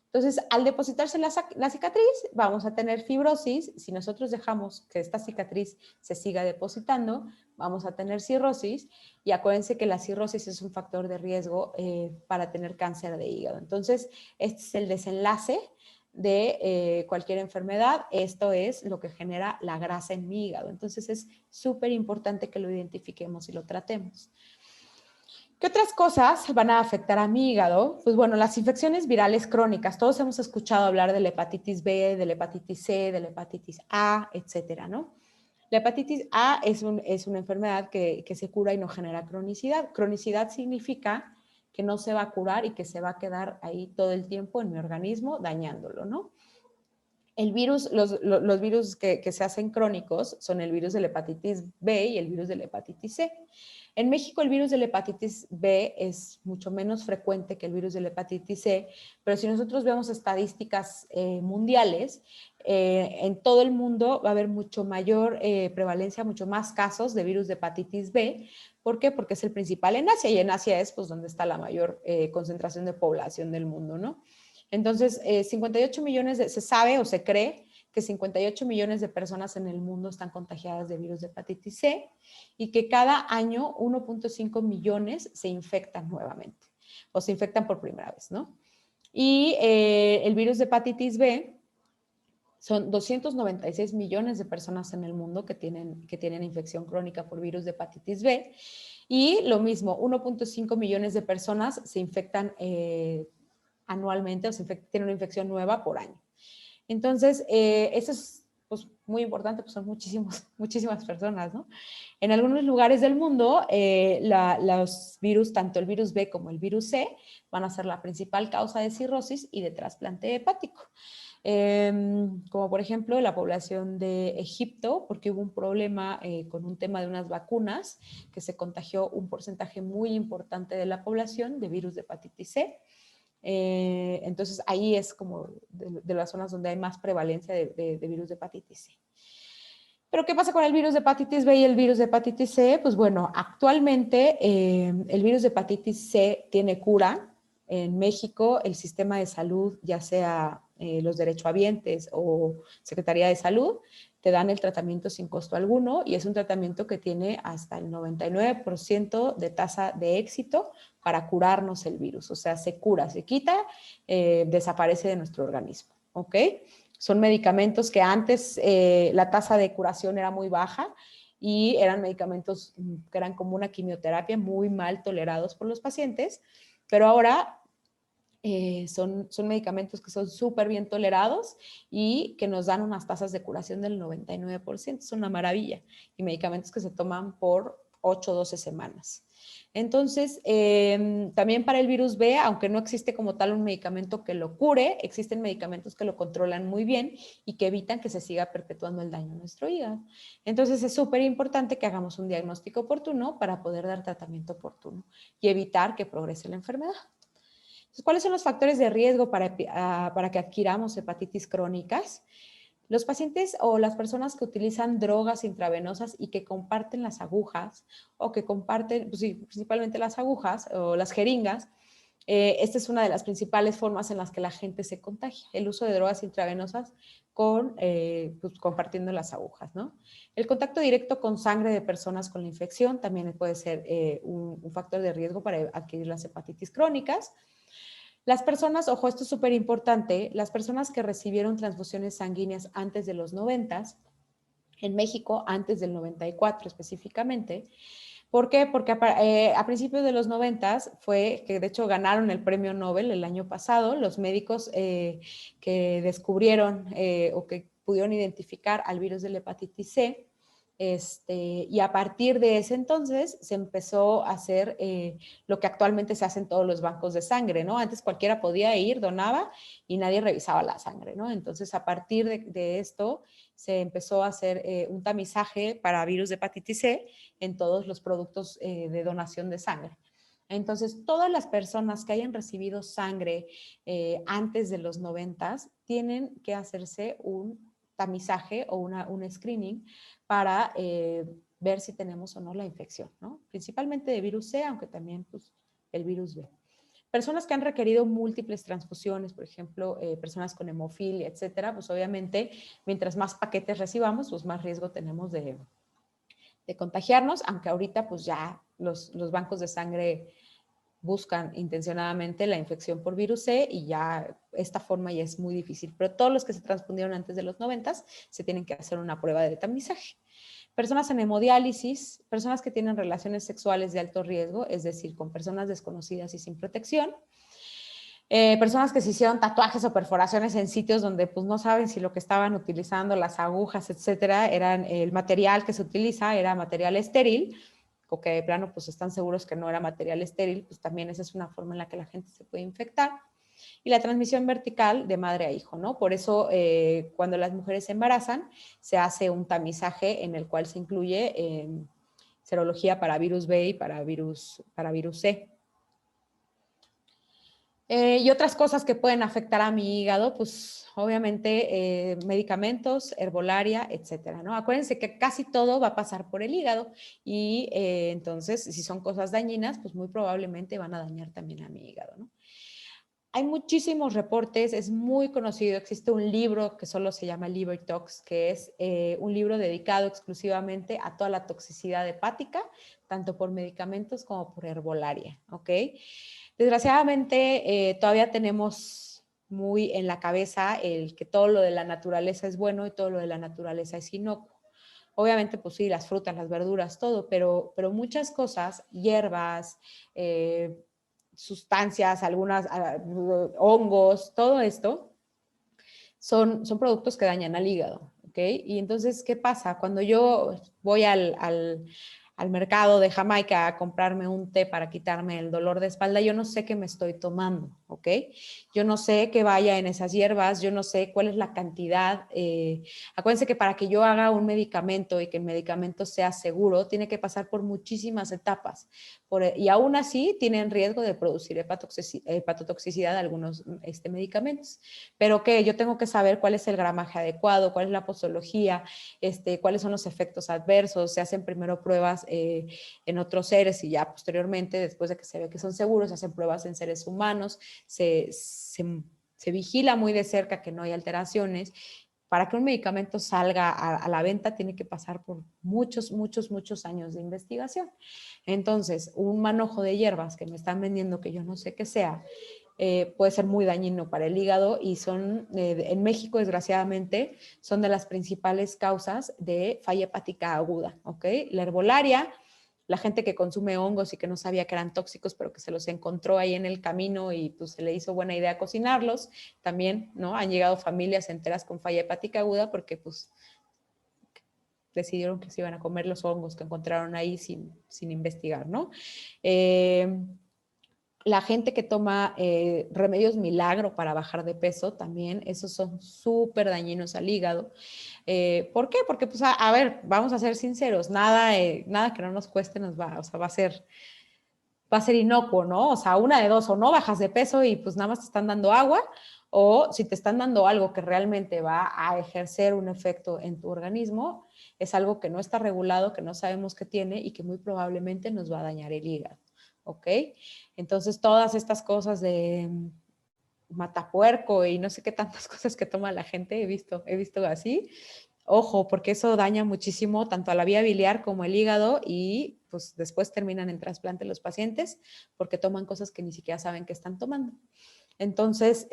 Entonces, al depositarse la cicatriz, vamos a tener fibrosis. Si nosotros dejamos que esta cicatriz se siga depositando, vamos a tener cirrosis. Y acuérdense que la cirrosis es un factor de riesgo para tener cáncer de hígado. Entonces, este es el desenlace de cualquier enfermedad. Esto es lo que genera la grasa en mi hígado. Entonces, es súper importante que lo identifiquemos y lo tratemos. ¿Qué otras cosas van a afectar a mi hígado? Pues bueno, las infecciones virales crónicas. Todos hemos escuchado hablar de la hepatitis B, de la hepatitis C, de la hepatitis A, etcétera, ¿no? La hepatitis A es una enfermedad que se cura y no genera cronicidad. Cronicidad significa que no se va a curar y que se va a quedar ahí todo el tiempo en mi organismo dañándolo, ¿no? El virus, los virus que se hacen crónicos son el virus de la hepatitis B y el virus de la hepatitis C. En México el virus de la hepatitis B es mucho menos frecuente que el virus de la hepatitis C, pero si nosotros vemos estadísticas mundiales, en todo el mundo va a haber mucho mayor prevalencia, mucho más casos de virus de hepatitis B. ¿Por qué? Porque es el principal en Asia, y en Asia es pues donde está la mayor concentración de población del mundo, ¿no? Entonces, 58 millones se sabe o se cree que 58 millones de personas en el mundo están contagiadas de virus de hepatitis C, y que cada año 1.5 millones se infectan nuevamente o se infectan por primera vez, ¿no? Y el virus de hepatitis B, son 296 millones de personas en el mundo que tienen infección crónica por virus de hepatitis B, y lo mismo, 1.5 millones de personas se infectan anualmente, o tienen una infección nueva por año. Entonces, eso es pues, muy importante, pues son muchísimas personas, ¿no? En algunos lugares del mundo, los virus, tanto el virus B como el virus C, van a ser la principal causa de cirrosis y de trasplante hepático. Como por ejemplo la población de Egipto, porque hubo un problema con un tema de unas vacunas, que se contagió un porcentaje muy importante de la población de virus de hepatitis C. Entonces ahí es como de las zonas donde hay más prevalencia de virus de hepatitis C. Pero ¿qué pasa con el virus de hepatitis B y el virus de hepatitis C? Pues bueno, actualmente el virus de hepatitis C tiene cura. En México el sistema de salud, ya sea los derechohabientes o Secretaría de Salud, te dan el tratamiento sin costo alguno, y es un tratamiento que tiene hasta el 99% de tasa de éxito para curarnos el virus. O sea, se cura, se quita, desaparece de nuestro organismo, ¿ok? Son medicamentos que antes la tasa de curación era muy baja, y eran medicamentos que eran como una quimioterapia, muy mal tolerados por los pacientes, pero ahora son medicamentos que son súper bien tolerados y que nos dan unas tasas de curación del 99%. Es una maravilla. Y medicamentos que se toman por 8 o 12 semanas. Entonces, también para el virus B, aunque no existe como tal un medicamento que lo cure, existen medicamentos que lo controlan muy bien y que evitan que se siga perpetuando el daño a nuestro hígado. Entonces, es súper importante que hagamos un diagnóstico oportuno para poder dar tratamiento oportuno y evitar que progrese la enfermedad. Entonces, ¿cuáles son los factores de riesgo para que adquiramos hepatitis crónicas? Los pacientes o las personas que utilizan drogas intravenosas y que comparten las agujas o que comparten, pues sí, principalmente las agujas o las jeringas, esta es una de las principales formas en las que la gente se contagia, el uso de drogas intravenosas pues, compartiendo las agujas, ¿no? El contacto directo con sangre de personas con la infección también puede ser un factor de riesgo para adquirir las hepatitis crónicas. Las personas, ojo, esto es súper importante, las personas que recibieron transfusiones sanguíneas antes de los 90, en México antes del 94 específicamente. ¿Por qué? Porque a principios de los 90 fue que de hecho ganaron el premio Nobel el año pasado, los médicos que descubrieron o que pudieron identificar al virus de la hepatitis C. Y a partir de ese entonces se empezó a hacer lo que actualmente se hace en todos los bancos de sangre, ¿no? Antes cualquiera podía ir, donaba y nadie revisaba la sangre, ¿no? Entonces a partir de esto se empezó a hacer un tamizaje para virus de hepatitis C en todos los productos de donación de sangre. Entonces, todas las personas que hayan recibido sangre antes de los 90 tienen que hacerse un tamizaje o un screening para ver si tenemos o no la infección, ¿no? Principalmente de virus C, aunque también pues, el virus B. Personas que han requerido múltiples transfusiones, por ejemplo, personas con hemofilia, etcétera, pues obviamente, mientras más paquetes recibamos, pues más riesgo tenemos de contagiarnos, aunque ahorita pues ya los bancos de sangre buscan intencionadamente la infección por virus C y ya esta forma ya es muy difícil. Pero todos los que se transpusieron antes de los 90 se tienen que hacer una prueba de tamizaje. Personas en hemodiálisis, personas que tienen relaciones sexuales de alto riesgo, es decir, con personas desconocidas y sin protección. Personas que se hicieron tatuajes o perforaciones en sitios donde pues no saben si lo que estaban utilizando, las agujas, etcétera, eran el material que se utiliza, era material estéril, o que de plano pues están seguros que no era material estéril, pues también esa es una forma en la que la gente se puede infectar. Y la transmisión vertical de madre a hijo, ¿no? Por eso cuando las mujeres se embarazan, se hace un tamizaje en el cual se incluye serología para virus B y para virus C. Y otras cosas que pueden afectar a mi hígado, pues obviamente medicamentos, herbolaria, etcétera, ¿no? Acuérdense que casi todo va a pasar por el hígado y entonces si son cosas dañinas, pues muy probablemente van a dañar también a mi hígado, ¿no? Hay muchísimos reportes, es muy conocido, existe un libro que solo se llama Liver Tox, que es un libro dedicado exclusivamente a toda la toxicidad hepática, tanto por medicamentos como por herbolaria, ¿ok? Desgraciadamente, todavía tenemos muy en la cabeza el que todo lo de la naturaleza es bueno y todo lo de la naturaleza es inocuo. Obviamente, pues sí, las frutas, las verduras, todo, pero muchas cosas, hierbas, sustancias, algunas hongos, todo esto, son productos que dañan al hígado, ¿ok? Y entonces, ¿qué pasa? Cuando yo voy al mercado de Jamaica a comprarme un té para quitarme el dolor de espalda, yo no sé qué me estoy tomando, ¿ok? Yo no sé qué vaya en esas hierbas, yo no sé cuál es la cantidad. Acuérdense que para que yo haga un medicamento y que el medicamento sea seguro, tiene que pasar por muchísimas etapas. Y aún así tienen riesgo de producir hepatotoxicidad algunos medicamentos. Pero que yo tengo que saber cuál es el gramaje adecuado, cuál es la posología, cuáles son los efectos adversos, se hacen primero pruebas en otros seres y ya posteriormente, después de que se ve que son seguros, se hacen pruebas en seres humanos, se vigila muy de cerca que no hay alteraciones. Para que un medicamento salga a la venta tiene que pasar por muchos años de investigación. Entonces, un manojo de hierbas que me están vendiendo que yo no sé qué sea, puede ser muy dañino para el hígado y son, en México desgraciadamente, son de las principales causas de falla hepática aguda, ¿ok? La herbolaria, la gente que consume hongos y que no sabía que eran tóxicos, pero que se los encontró ahí en el camino y pues se le hizo buena idea cocinarlos, también, ¿no? Han llegado familias enteras con falla hepática aguda porque pues decidieron que se iban a comer los hongos que encontraron ahí sin investigar, ¿no? La gente que toma remedios milagro para bajar de peso, también esos son súper dañinos al hígado. ¿Por qué? Porque, pues, a ver, vamos a ser sinceros, nada que no nos cueste nos va, o sea, va a ser inocuo, ¿no? O sea, una de dos, o no bajas de peso y pues nada más te están dando agua, o si te están dando algo que realmente va a ejercer un efecto en tu organismo, es algo que no está regulado, que no sabemos que tiene y que muy probablemente nos va a dañar el hígado, ¿ok? Entonces, todas estas cosas de matapuerco y no sé qué tantas cosas que toma la gente, he visto así. Ojo, porque eso daña muchísimo tanto a la vía biliar como el hígado y pues después terminan en trasplante los pacientes porque toman cosas que ni siquiera saben que están tomando. Entonces,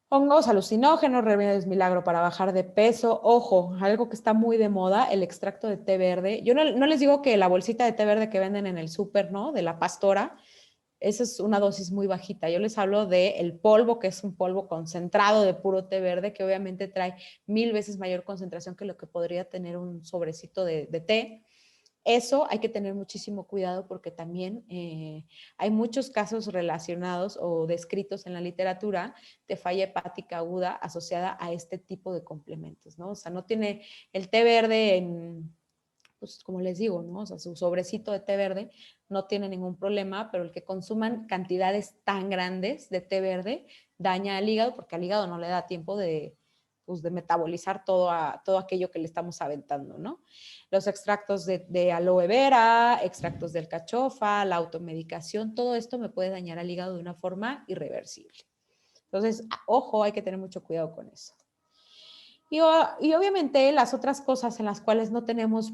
hongos alucinógenos, remedios milagro para bajar de peso. Ojo, algo que está muy de moda, el extracto de té verde. Yo no les digo que la bolsita de té verde que venden en el súper, ¿no? De la pastora, esa es una dosis muy bajita. Yo les hablo del polvo, que es un polvo concentrado de puro té verde, que obviamente trae 1000 veces mayor concentración que lo que podría tener un sobrecito de té. Eso hay que tener muchísimo cuidado porque también hay muchos casos relacionados o descritos en la literatura de falla hepática aguda asociada a este tipo de complementos, ¿no? O sea, no tiene el té verde pues como les digo, ¿no? O sea, su sobrecito de té verde no tiene ningún problema, pero el que consuman cantidades tan grandes de té verde daña al hígado porque al hígado no le da tiempo pues, de metabolizar todo aquello que le estamos aventando, ¿no? Los extractos de aloe vera, extractos de alcachofa, la automedicación, todo esto me puede dañar al hígado de una forma irreversible. Entonces, ojo, hay que tener mucho cuidado con eso. Y obviamente las otras cosas en las cuales no tenemos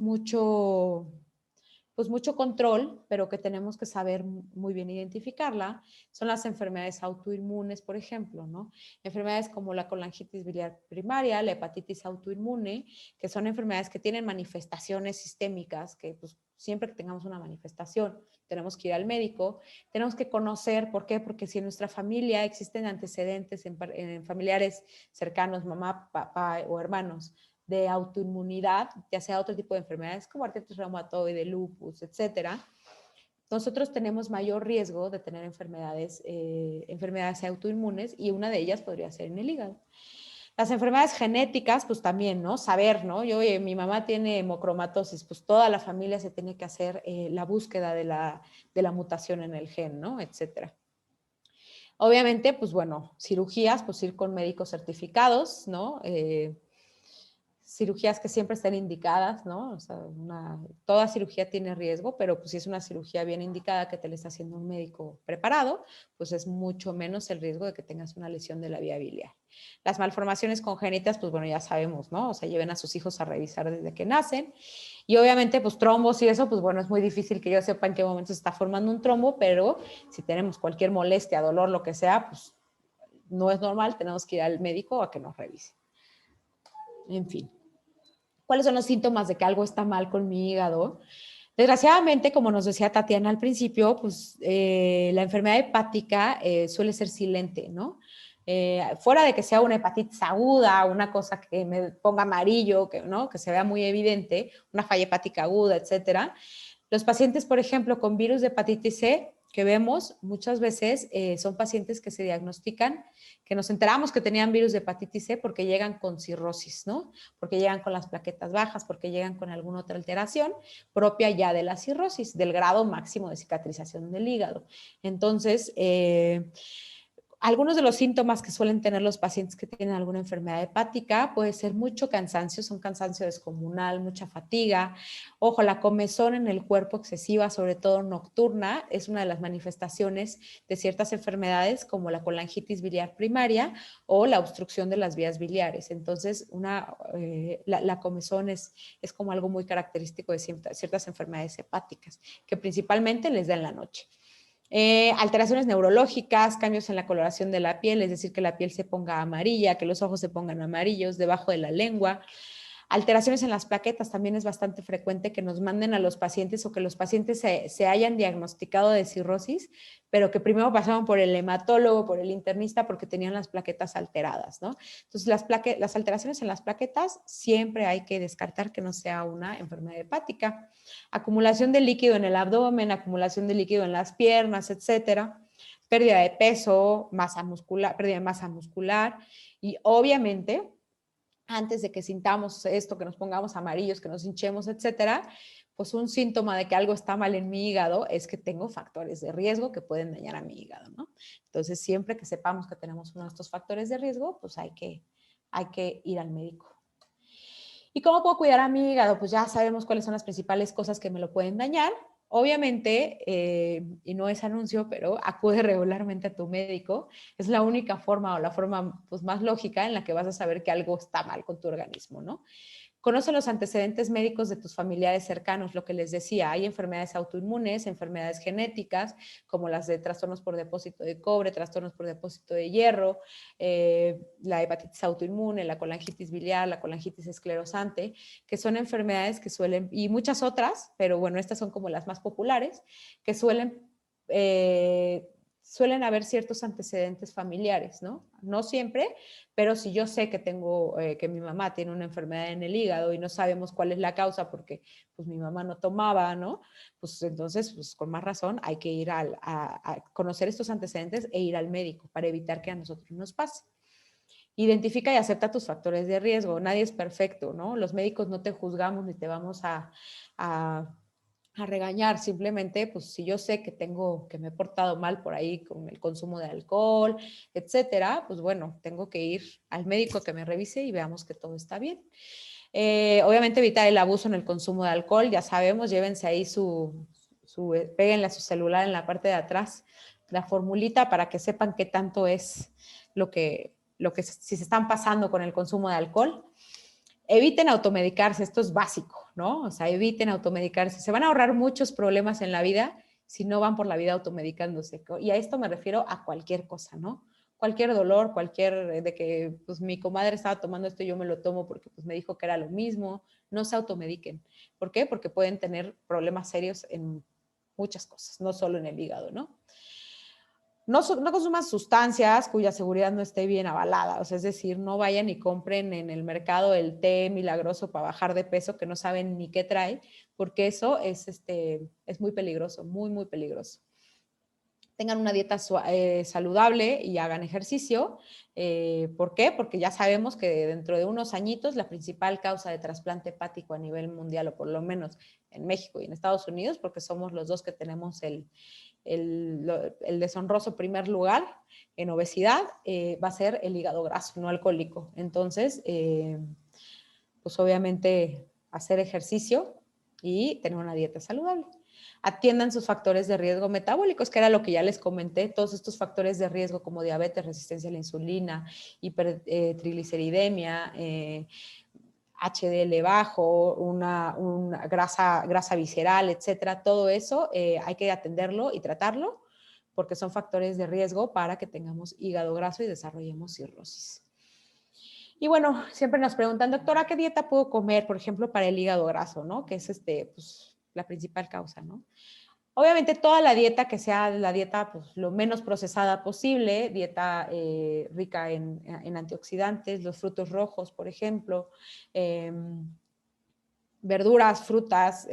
pues mucho control, pero que tenemos que saber muy bien identificarla, son las enfermedades autoinmunes, por ejemplo, ¿no? Enfermedades como la colangitis biliar primaria, la hepatitis autoinmune, que son enfermedades que tienen manifestaciones sistémicas, que pues, siempre que tengamos una manifestación tenemos que ir al médico, tenemos que conocer, ¿por qué? Porque si en nuestra familia existen antecedentes en familiares cercanos, mamá, papá o hermanos, de autoinmunidad, ya sea otro tipo de enfermedades como artritis reumatoide, lupus, etcétera, nosotros tenemos mayor riesgo de tener enfermedades autoinmunes y una de ellas podría ser en el hígado. Las enfermedades genéticas, pues también, ¿no? Saber, ¿no? Mi mamá tiene hemocromatosis, pues toda la familia se tiene que hacer la búsqueda de la mutación en el gen, ¿no? Etcétera. Obviamente, pues bueno, cirugías, pues ir con médicos certificados, ¿no? Cirugías que siempre estén indicadas, ¿no? O sea, toda cirugía tiene riesgo, pero pues si es una cirugía bien indicada que te le está haciendo un médico preparado, pues es mucho menos el riesgo de que tengas una lesión de la vía biliar. Las malformaciones congénitas, pues bueno, ya sabemos, ¿no? O sea, lleven a sus hijos a revisar desde que nacen. Y obviamente, pues trombos y eso, pues bueno, es muy difícil que yo sepa en qué momento se está formando un trombo, pero si tenemos cualquier molestia, dolor, lo que sea, pues no es normal, tenemos que ir al médico a que nos revise. En fin. ¿Cuáles son los síntomas de que algo está mal con mi hígado? Desgraciadamente, como nos decía Tatiana al principio, pues la enfermedad hepática suele ser silente, ¿no? Fuera de que sea una hepatitis aguda, una cosa que me ponga amarillo, ¿no? Que se vea muy evidente, una falla hepática aguda, etcétera. Los pacientes, por ejemplo, con virus de hepatitis C, que vemos muchas veces, son pacientes que se diagnostican, que nos enteramos que tenían virus de hepatitis C porque llegan con cirrosis, ¿no? Porque llegan con las plaquetas bajas, porque llegan con alguna otra alteración propia ya de la cirrosis, del grado máximo de cicatrización del hígado. Entonces, algunos de los síntomas que suelen tener los pacientes que tienen alguna enfermedad hepática puede ser mucho cansancio, es un cansancio descomunal, mucha fatiga. Ojo, la comezón en el cuerpo excesiva, sobre todo nocturna, es una de las manifestaciones de ciertas enfermedades como la colangitis biliar primaria o la obstrucción de las vías biliares. Entonces, la comezón es como algo muy característico de ciertas enfermedades hepáticas, que principalmente les da en la noche. Alteraciones neurológicas, cambios en la coloración de la piel, es decir, que la piel se ponga amarilla, que los ojos se pongan amarillos, debajo de la lengua. Alteraciones en las plaquetas, también es bastante frecuente que nos manden a los pacientes o que los pacientes se hayan diagnosticado de cirrosis, pero que primero pasaban por el hematólogo, por el internista, porque tenían las plaquetas alteradas, ¿no? Entonces, las alteraciones en las plaquetas siempre hay que descartar que no sea una enfermedad hepática. Acumulación de líquido en el abdomen, acumulación de líquido en las piernas, etcétera. Pérdida de peso, masa muscular, pérdida de masa muscular y obviamente antes de que sintamos esto, que nos pongamos amarillos, que nos hinchemos, etcétera, pues un síntoma de que algo está mal en mi hígado es que tengo factores de riesgo que pueden dañar a mi hígado, ¿no? Entonces, siempre que sepamos que tenemos uno de estos factores de riesgo, pues hay que ir al médico. ¿Y cómo puedo cuidar a mi hígado? Pues ya sabemos cuáles son las principales cosas que me lo pueden dañar. Obviamente, y no es anuncio, pero acude regularmente a tu médico. Es la única forma o la forma pues, más lógica en la que vas a saber que algo está mal con tu organismo, ¿no? Conoce los antecedentes médicos de tus familiares cercanos, lo que les decía, hay enfermedades autoinmunes, enfermedades genéticas, como las de trastornos por depósito de cobre, trastornos por depósito de hierro, la hepatitis autoinmune, la colangitis biliar, la colangitis esclerosante, que son enfermedades que suelen, y muchas otras, pero bueno, estas son como las más populares, que suelen haber ciertos antecedentes familiares, ¿no? No siempre, pero si yo sé que tengo, que mi mamá tiene una enfermedad en el hígado y no sabemos cuál es la causa porque pues mi mamá no tomaba, ¿no? Pues entonces, pues con más razón hay que ir a conocer estos antecedentes e ir al médico para evitar que a nosotros nos pase. Identifica y acepta tus factores de riesgo. Nadie es perfecto, ¿no? Los médicos no te juzgamos ni te vamos a regañar, simplemente, pues si yo sé que me he portado mal por ahí con el consumo de alcohol, etcétera, pues bueno, tengo que ir al médico que me revise y veamos que todo está bien. Obviamente evitar el abuso en el consumo de alcohol, ya sabemos, llévense ahí péguenle a su celular en la parte de atrás la formulita para que sepan qué tanto es si se están pasando con el consumo de alcohol. Eviten automedicarse, esto es básico, ¿no? O sea, eviten automedicarse. Se van a ahorrar muchos problemas en la vida si no van por la vida automedicándose. Y a esto me refiero a cualquier cosa, ¿no? Cualquier dolor, de que pues mi comadre estaba tomando esto y yo me lo tomo porque pues me dijo que era lo mismo. No se automediquen. ¿Por qué? Porque pueden tener problemas serios en muchas cosas, no solo en el hígado, ¿no? No consuman sustancias cuya seguridad no esté bien avalada, o sea, es decir, no vayan y compren en el mercado el té milagroso para bajar de peso que no saben ni qué trae, porque eso es muy peligroso, muy, muy peligroso. Tengan una dieta saludable y hagan ejercicio. ¿Por qué? Porque ya sabemos que dentro de unos añitos la principal causa de trasplante hepático a nivel mundial, o por lo menos en México y en Estados Unidos, porque somos los dos que tenemos el deshonroso primer lugar en obesidad, va a ser el hígado graso, no alcohólico. Entonces, pues obviamente hacer ejercicio y tener una dieta saludable. Atiendan sus factores de riesgo metabólicos, que era lo que ya les comenté, todos estos factores de riesgo como diabetes, resistencia a la insulina, hipertrigliceridemia, HDL bajo, una grasa visceral, etcétera, todo eso hay que atenderlo y tratarlo porque son factores de riesgo para que tengamos hígado graso y desarrollemos cirrosis. Y bueno, siempre nos preguntan, doctora, ¿qué dieta puedo comer, por ejemplo, para el hígado graso, ¿no? Que es pues, la principal causa, ¿no? Obviamente toda la dieta que sea la dieta pues, lo menos procesada posible, dieta rica en antioxidantes, los frutos rojos, por ejemplo, verduras, frutas,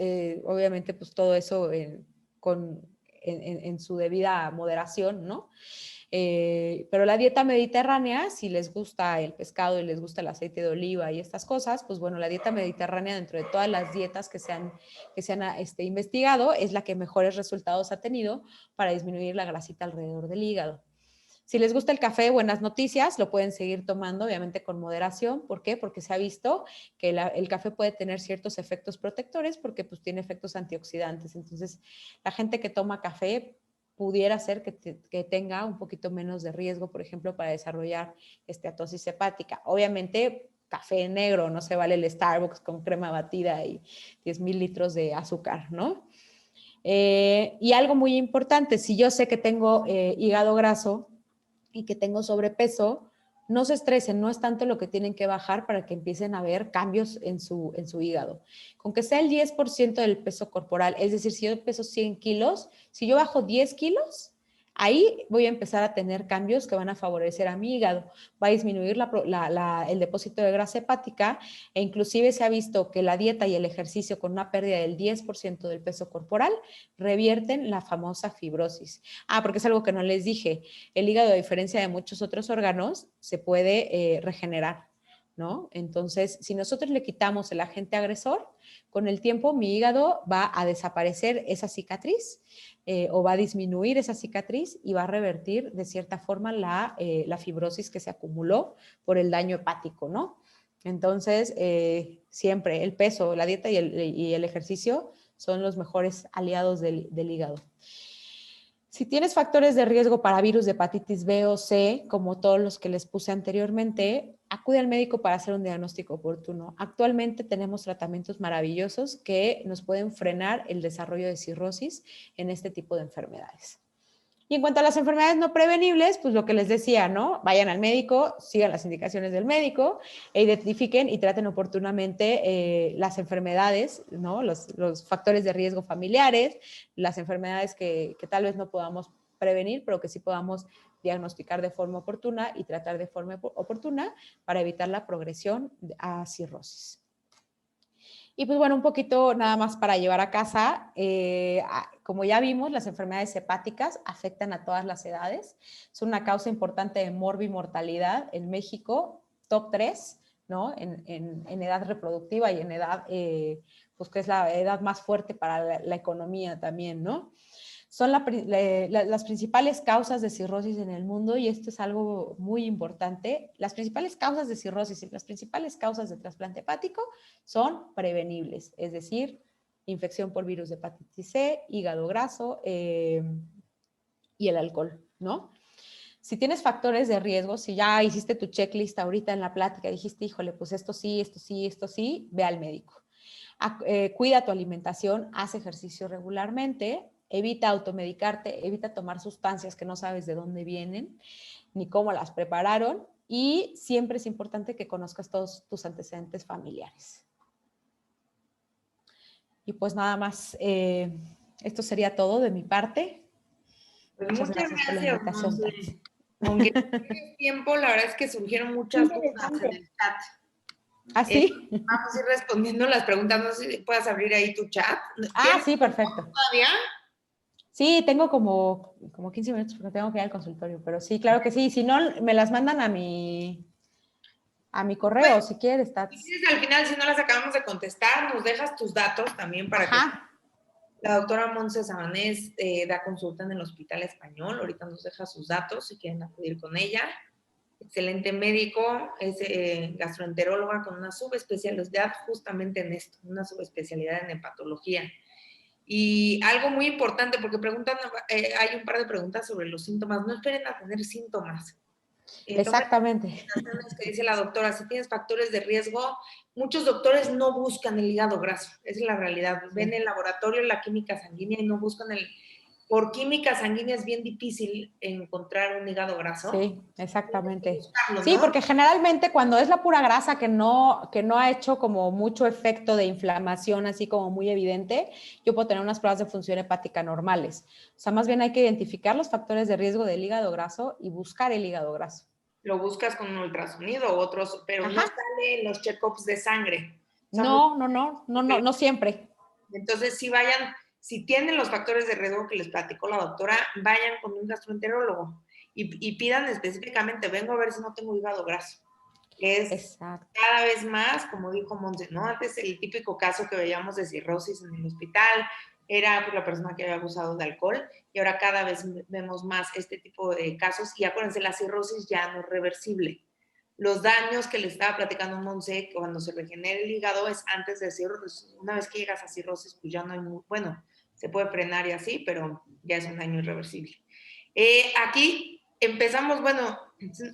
obviamente pues todo eso en su debida moderación, ¿no? Pero la dieta mediterránea, si les gusta el pescado y les gusta el aceite de oliva y estas cosas, pues bueno, la dieta mediterránea dentro de todas las dietas que se han investigado es la que mejores resultados ha tenido para disminuir la grasita alrededor del hígado. Si les gusta el café, buenas noticias, lo pueden seguir tomando, obviamente con moderación. ¿Por qué? Porque se ha visto que el café puede tener ciertos efectos protectores porque pues tiene efectos antioxidantes. Entonces, la gente que toma café pudiera ser que tenga un poquito menos de riesgo, por ejemplo, para desarrollar esteatosis hepática. Obviamente, café negro, no se vale el Starbucks con crema batida y 10,000 litros de azúcar, ¿no? Y algo muy importante, si yo sé que tengo hígado graso y que tengo sobrepeso, no se estresen, no es tanto lo que tienen que bajar para que empiecen a ver cambios en su hígado. Con que sea el 10% del peso corporal, es decir, si yo peso 100 kilos, si yo bajo 10 kilos, ahí voy a empezar a tener cambios que van a favorecer a mi hígado. Va a disminuir el depósito de grasa hepática e inclusive se ha visto que la dieta y el ejercicio con una pérdida del 10% del peso corporal revierten la famosa fibrosis. Porque es algo que no les dije. El hígado, a diferencia de muchos otros órganos, se puede regenerar, ¿no? Entonces, si nosotros le quitamos el agente agresor, con el tiempo mi hígado va a desaparecer esa cicatriz o va a disminuir esa cicatriz y va a revertir de cierta forma la fibrosis que se acumuló por el daño hepático, ¿no? Entonces, siempre el peso, la dieta y el ejercicio son los mejores aliados del hígado. Si tienes factores de riesgo para virus de hepatitis B o C, como todos los que les puse anteriormente, acude al médico para hacer un diagnóstico oportuno. Actualmente tenemos tratamientos maravillosos que nos pueden frenar el desarrollo de cirrosis en este tipo de enfermedades. Y en cuanto a las enfermedades no prevenibles, pues lo que les decía, ¿no? Vayan al médico, sigan las indicaciones del médico e identifiquen y traten oportunamente las enfermedades, ¿no? Los factores de riesgo familiares, las enfermedades que tal vez no podamos prevenir, pero que sí podamos diagnosticar de forma oportuna y tratar de forma oportuna para evitar la progresión a cirrosis. Y pues bueno, un poquito nada más para llevar a casa, como ya vimos, las enfermedades hepáticas afectan a todas las edades. Es una causa importante de morbimortalidad en México, top 3, ¿no? En edad reproductiva y en edad, pues que es la edad más fuerte para la economía también, ¿no? Son las principales causas de cirrosis en el mundo y esto es algo muy importante. Las principales causas de cirrosis y las principales causas de trasplante hepático son prevenibles, es decir, infección por virus de hepatitis C, hígado graso y el alcohol, ¿no? Si tienes factores de riesgo, si ya hiciste tu checklist ahorita en la plática, dijiste, híjole, pues esto sí, esto sí, esto sí, ve al médico. Cuida tu alimentación, haz ejercicio regularmente, evita automedicarte, evita tomar sustancias que no sabes de dónde vienen ni cómo las prepararon y siempre es importante que conozcas todos tus antecedentes familiares. Y pues nada más, esto sería todo de mi parte. Pues Muchas gracias por la invitación. Aunque tienes tiempo, la verdad es que surgieron muchas dudas en el chat. ¿Ah, sí? Vamos a ir respondiendo las preguntas. No sé si puedas abrir ahí tu chat. Sí, perfecto. ¿Todavía? Sí, tengo como 15 minutos porque tengo que ir al consultorio, pero sí, claro que sí. Si no, me las mandan a mi correo, si quieres. Al final, si no las acabamos de contestar, nos dejas tus datos también para que la doctora Montse Sabanés da consulta en el Hospital Español. Ahorita nos deja sus datos si quieren acudir con ella. Excelente médico, es gastroenteróloga con una subespecialidad justamente en esto, una subespecialidad en hepatología. Y algo muy importante, porque preguntan, hay un par de preguntas sobre los síntomas. No esperen a tener síntomas. Exactamente. Que dice la doctora, si tienes factores de riesgo, muchos doctores no buscan el hígado graso, esa es la realidad. Ven el laboratorio, la química sanguínea y no buscan por química sanguínea es bien difícil encontrar un hígado graso. Sí, exactamente. Buscarlo, ¿no? Sí, porque generalmente cuando es la pura grasa que no ha hecho como mucho efecto de inflamación así como muy evidente, yo puedo tener unas pruebas de función hepática normales. O sea, más bien hay que identificar los factores de riesgo del hígado graso y buscar el hígado graso. Lo buscas con un ultrasonido u otros, pero no sale en los check-ups de sangre. O sea, no siempre. Entonces, si tienen los factores de riesgo que les platicó la doctora, vayan con un gastroenterólogo y pidan específicamente, vengo a ver si no tengo hígado graso. Es cada vez más, como dijo Montse, ¿no? Antes el típico caso que veíamos de cirrosis en el hospital era pues, la persona que había abusado de alcohol y ahora cada vez vemos más este tipo de casos y acuérdense, la cirrosis ya no es reversible. Los daños que le estaba platicando Montse, cuando se regenera el hígado es antes de cirrosis. Una vez que llegas a cirrosis, pues ya no hay bueno, se puede frenar y así, pero ya es un daño irreversible. Aquí empezamos, bueno,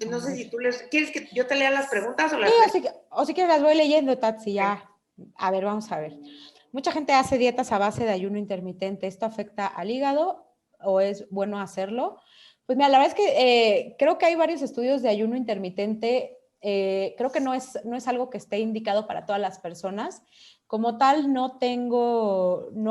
no sé si tú ¿quieres que yo te lea las preguntas o las o si quieres las voy leyendo, Tatsi, ya. A ver, vamos a ver. Mucha gente hace dietas a base de ayuno intermitente. ¿Esto afecta al hígado o es bueno hacerlo? Pues mira, la verdad es que creo que hay varios estudios de ayuno intermitente. Creo que no es algo que esté indicado para todas las personas. Como tal, no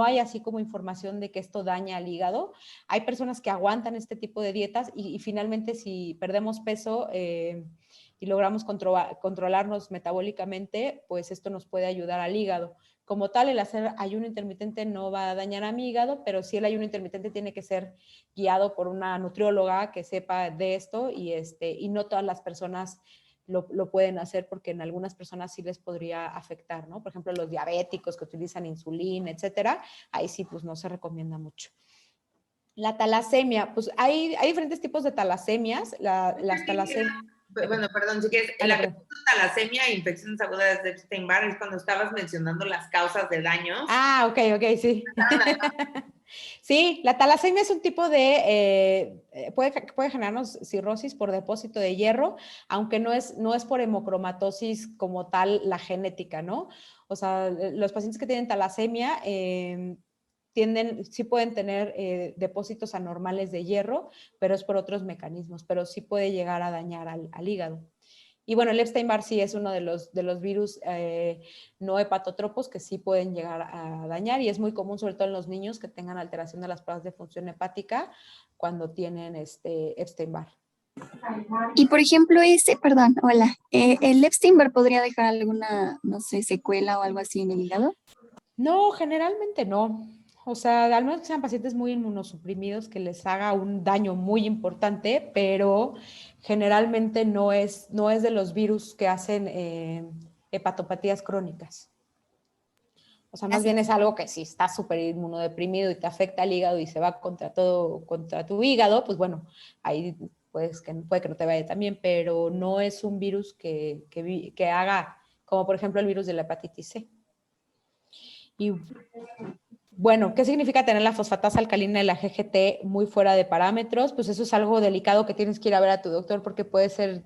hay así como información de que esto daña al hígado. Hay personas que aguantan este tipo de dietas y finalmente si perdemos peso y logramos controlarnos metabólicamente, pues esto nos puede ayudar al hígado. Como tal, el hacer ayuno intermitente no va a dañar a mi hígado, pero sí el ayuno intermitente tiene que ser guiado por una nutrióloga que sepa de esto y no todas las personas lo pueden hacer porque en algunas personas sí les podría afectar, ¿no? Por ejemplo, los diabéticos que utilizan insulina, etcétera, ahí sí pues no se recomienda mucho. La talasemia, pues hay diferentes tipos de talasemias. Las talasemias... Bueno, perdón, si quieres, la que puso talasemia e infecciones agudas de Epstein-Barr es cuando estabas mencionando las causas de daños. Ah, ok, sí. Sí, la talasemia es un tipo puede generarnos cirrosis por depósito de hierro, aunque no es por hemocromatosis como tal la genética, ¿no? O sea, los pacientes que tienen talasemia sí pueden tener depósitos anormales de hierro, pero es por otros mecanismos, pero sí puede llegar a dañar al hígado. Y bueno, el Epstein-Barr sí es uno de los virus no hepatotropos que sí pueden llegar a dañar y es muy común, sobre todo en los niños, que tengan alteración de las pruebas de función hepática cuando tienen Epstein-Barr. Y por ejemplo, perdón, hola, ¿el Epstein-Barr podría dejar alguna, no sé, secuela o algo así en el hígado? No, generalmente no. O sea, al menos que sean pacientes muy inmunosuprimidos que les haga un daño muy importante, pero generalmente no es de los virus que hacen hepatopatías crónicas. O sea, más bien es algo que si estás súper inmunodeprimido y te afecta al hígado y se va contra tu hígado, pues bueno, ahí puede que no te vaya tan bien, pero no es un virus que haga, como por ejemplo el virus de la hepatitis C. Y bueno, ¿qué significa tener la fosfatasa alcalina de la GGT muy fuera de parámetros? Pues eso es algo delicado que tienes que ir a ver a tu doctor porque puede ser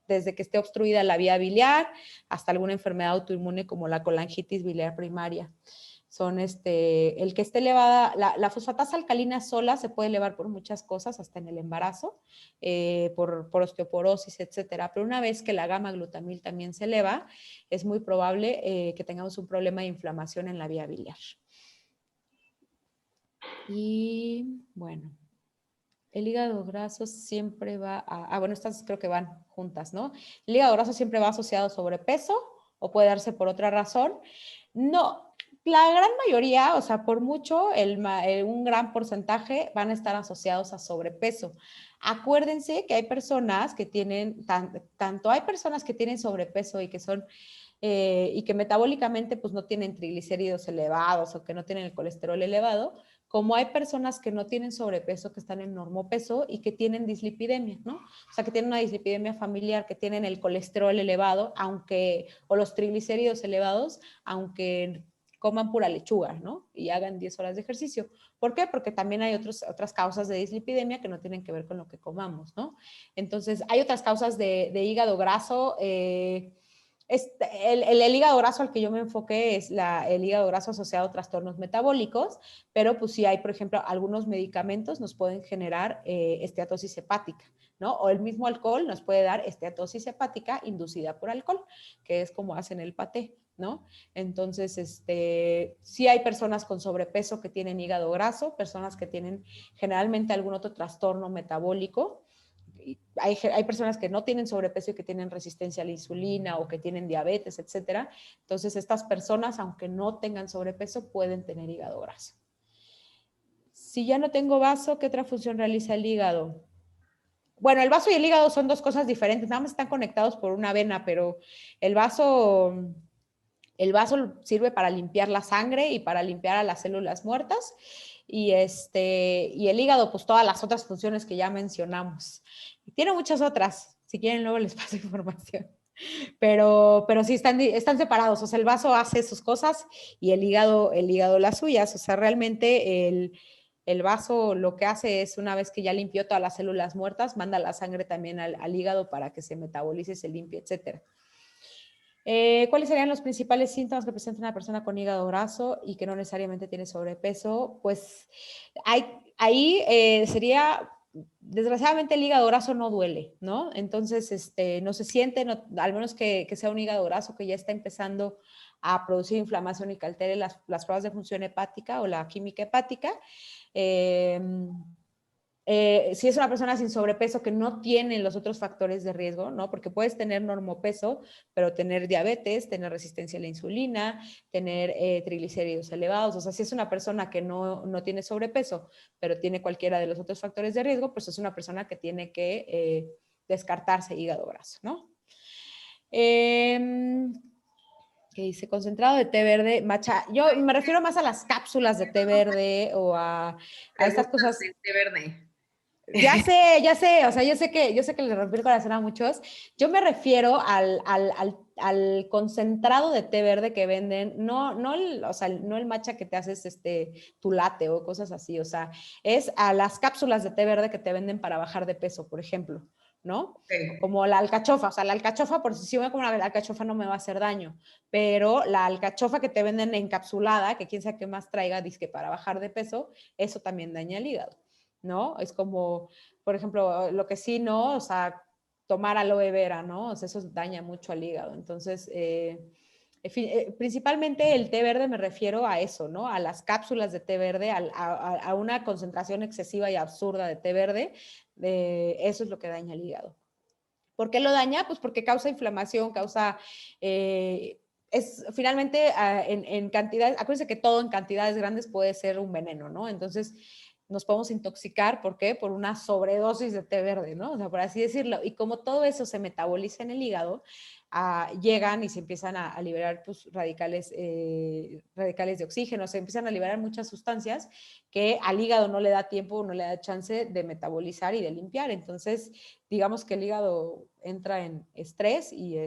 desde que esté obstruida la vía biliar hasta alguna enfermedad autoinmune como la colangitis biliar primaria. El que esté elevada, la fosfatasa alcalina sola se puede elevar por muchas cosas, hasta en el embarazo, por osteoporosis, etcétera. Pero una vez que la gamma-glutamil también se eleva, es muy probable que tengamos un problema de inflamación en la vía biliar. Y bueno, el hígado graso siempre va bueno, estas creo que van juntas, ¿no? El hígado graso siempre va asociado a sobrepeso o puede darse por otra razón. No, la gran mayoría, o sea, por mucho, un gran porcentaje van a estar asociados a sobrepeso. Acuérdense que hay personas que tienen, tanto hay personas que tienen sobrepeso y que son y que metabólicamente pues no tienen triglicéridos elevados o que no tienen el colesterol elevado, como hay personas que no tienen sobrepeso, que están en normopeso y que tienen dislipidemia, ¿no? O sea, que tienen una dislipidemia familiar, que tienen el colesterol elevado, o los triglicéridos elevados, aunque coman pura lechuga, ¿no? Y hagan 10 horas de ejercicio. ¿Por qué? Porque también hay otras causas de dislipidemia que no tienen que ver con lo que comamos, ¿no? Entonces, hay otras causas de hígado graso, el hígado graso al que yo me enfoqué es el hígado graso asociado a trastornos metabólicos, pero pues sí hay, por ejemplo, algunos medicamentos nos pueden generar esteatosis hepática, ¿no? O el mismo alcohol nos puede dar esteatosis hepática inducida por alcohol, que es como hacen el paté, ¿no? Entonces, sí hay personas con sobrepeso que tienen hígado graso, personas que tienen generalmente algún otro trastorno metabólico. Hay personas que no tienen sobrepeso y que tienen resistencia a la insulina o que tienen diabetes, etcétera. Entonces, estas personas, aunque no tengan sobrepeso, pueden tener hígado graso. Si ya no tengo vaso, ¿qué otra función realiza el hígado? Bueno, el vaso y el hígado son dos cosas diferentes, nada más están conectados por una vena, pero el vaso sirve para limpiar la sangre y para limpiar a las células muertas. Y el hígado, pues todas las otras funciones que ya mencionamos. Y tiene muchas otras, si quieren luego les paso información. Pero sí están separados, o sea, el vaso hace sus cosas y el hígado las suyas, o sea, realmente el vaso lo que hace es, una vez que ya limpió todas las células muertas, manda la sangre también al hígado para que se metabolice, se limpie, etcétera. ¿Cuáles serían los principales síntomas que presenta una persona con hígado graso y que no necesariamente tiene sobrepeso? Pues ahí sería desgraciadamente el hígado graso no duele, ¿no? Entonces, no se siente, al menos que sea un hígado graso que ya está empezando a producir inflamación y que altere las pruebas de función hepática o la química hepática. Eh, si es una persona sin sobrepeso que no tiene los otros factores de riesgo, ¿no? Porque puedes tener normopeso, pero tener diabetes, tener resistencia a la insulina, tener triglicéridos elevados. O sea, si es una persona que no tiene sobrepeso, pero tiene cualquiera de los otros factores de riesgo, pues es una persona que tiene que descartarse hígado graso, ¿no? Que dice concentrado de té verde, matcha. Yo me refiero más a las cápsulas de té verde o a estas cosas. Del té verde. Ya sé, o sea, yo sé que les rompí el corazón a muchos. Yo me refiero al concentrado de té verde que venden, o sea, no el matcha que te haces tu latte o cosas así, o sea, es a las cápsulas de té verde que te venden para bajar de peso, por ejemplo, ¿no? Okay. Como la alcachofa, o sea, la alcachofa, por si me como una alcachofa no me va a hacer daño, pero la alcachofa que te venden encapsulada, que quién sabe qué más traiga, dice para bajar de peso, eso también daña el hígado, ¿no? Es como, por ejemplo, lo que sí, ¿no? O sea, tomar aloe vera, ¿no? O sea, eso daña mucho al hígado. Entonces, principalmente el té verde me refiero a eso, ¿no? A las cápsulas de té verde, a una concentración excesiva y absurda de té verde, eso es lo que daña el hígado. ¿Por qué lo daña? Pues porque causa inflamación, causa... finalmente en cantidades, acuérdense que todo en cantidades grandes puede ser un veneno, ¿no? Entonces nos podemos intoxicar, ¿por qué? Por una sobredosis de té verde, ¿no? O sea, por así decirlo. Y como todo eso se metaboliza en el hígado, llegan y se empiezan a liberar pues, radicales de oxígeno, se empiezan a liberar muchas sustancias que al hígado no le da tiempo, no le da chance de metabolizar y de limpiar. Entonces, digamos que el hígado entra en estrés y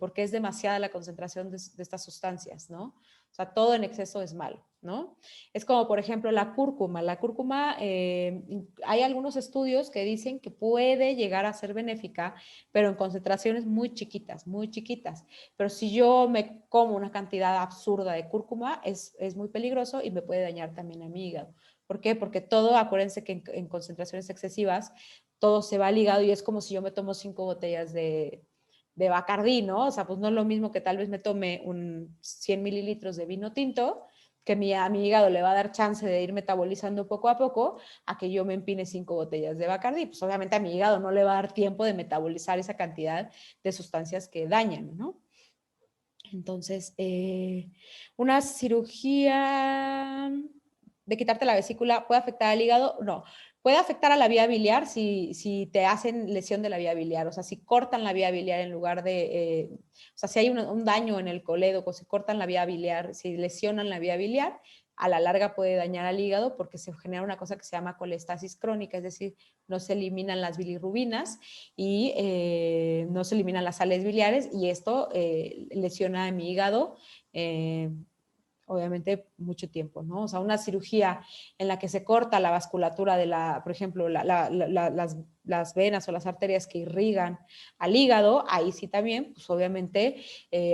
porque es demasiada la concentración de estas sustancias, ¿no? O sea, todo en exceso es malo, ¿no? Es como, por ejemplo, la cúrcuma. La cúrcuma, hay algunos estudios que dicen que puede llegar a ser benéfica, pero en concentraciones muy chiquitas, muy chiquitas. Pero si yo me como una cantidad absurda de cúrcuma, es muy peligroso y me puede dañar también a mi hígado. ¿Por qué? Porque todo, acuérdense que en concentraciones excesivas, todo se va al hígado y es como si yo me tomo 5 botellas de Bacardí, ¿no? O sea, pues no es lo mismo que tal vez me tome 100 mililitros de vino tinto, que a mi hígado le va a dar chance de ir metabolizando poco a poco, a que yo me empine 5 botellas de Bacardí. Pues obviamente a mi hígado no le va a dar tiempo de metabolizar esa cantidad de sustancias que dañan, ¿no? Entonces, una cirugía de quitarte la vesícula puede afectar al hígado, no. Puede afectar a la vía biliar si te hacen lesión de la vía biliar, o sea, si cortan la vía biliar en lugar de, o sea, si hay un daño en el colédoco, si cortan la vía biliar, si lesionan la vía biliar, a la larga puede dañar al hígado porque se genera una cosa que se llama colestasis crónica, es decir, no se eliminan las bilirrubinas y no se eliminan las sales biliares y esto lesiona a mi hígado obviamente mucho tiempo, ¿no? O sea, una cirugía en la que se corta la vasculatura de por ejemplo, las venas o las arterias que irrigan al hígado, ahí sí también, pues obviamente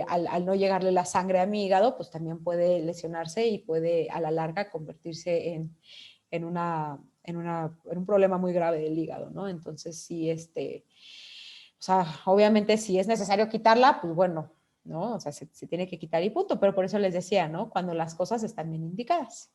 al no llegarle la sangre a mi hígado, pues también puede lesionarse y puede a la larga convertirse en un problema muy grave del hígado, ¿no? Entonces sí, o sea, obviamente si es necesario quitarla, pues bueno, ¿no? O sea, se tiene que quitar y punto, pero por eso les decía, ¿no? Cuando las cosas están bien indicadas.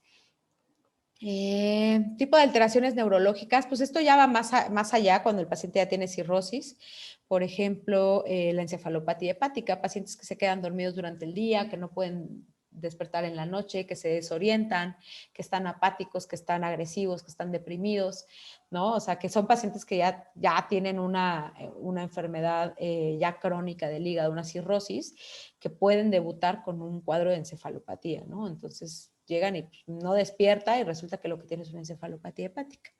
Tipo de alteraciones neurológicas, pues esto ya va más allá cuando el paciente ya tiene cirrosis, por ejemplo, la encefalopatía hepática, pacientes que se quedan dormidos durante el día, que no pueden despertar en la noche, que se desorientan, que están apáticos, que están agresivos, que están deprimidos, ¿no? O sea, que son pacientes que ya tienen una enfermedad ya crónica del hígado, una cirrosis, que pueden debutar con un cuadro de encefalopatía, ¿no? Entonces llegan y no despierta y resulta que lo que tiene es una encefalopatía hepática.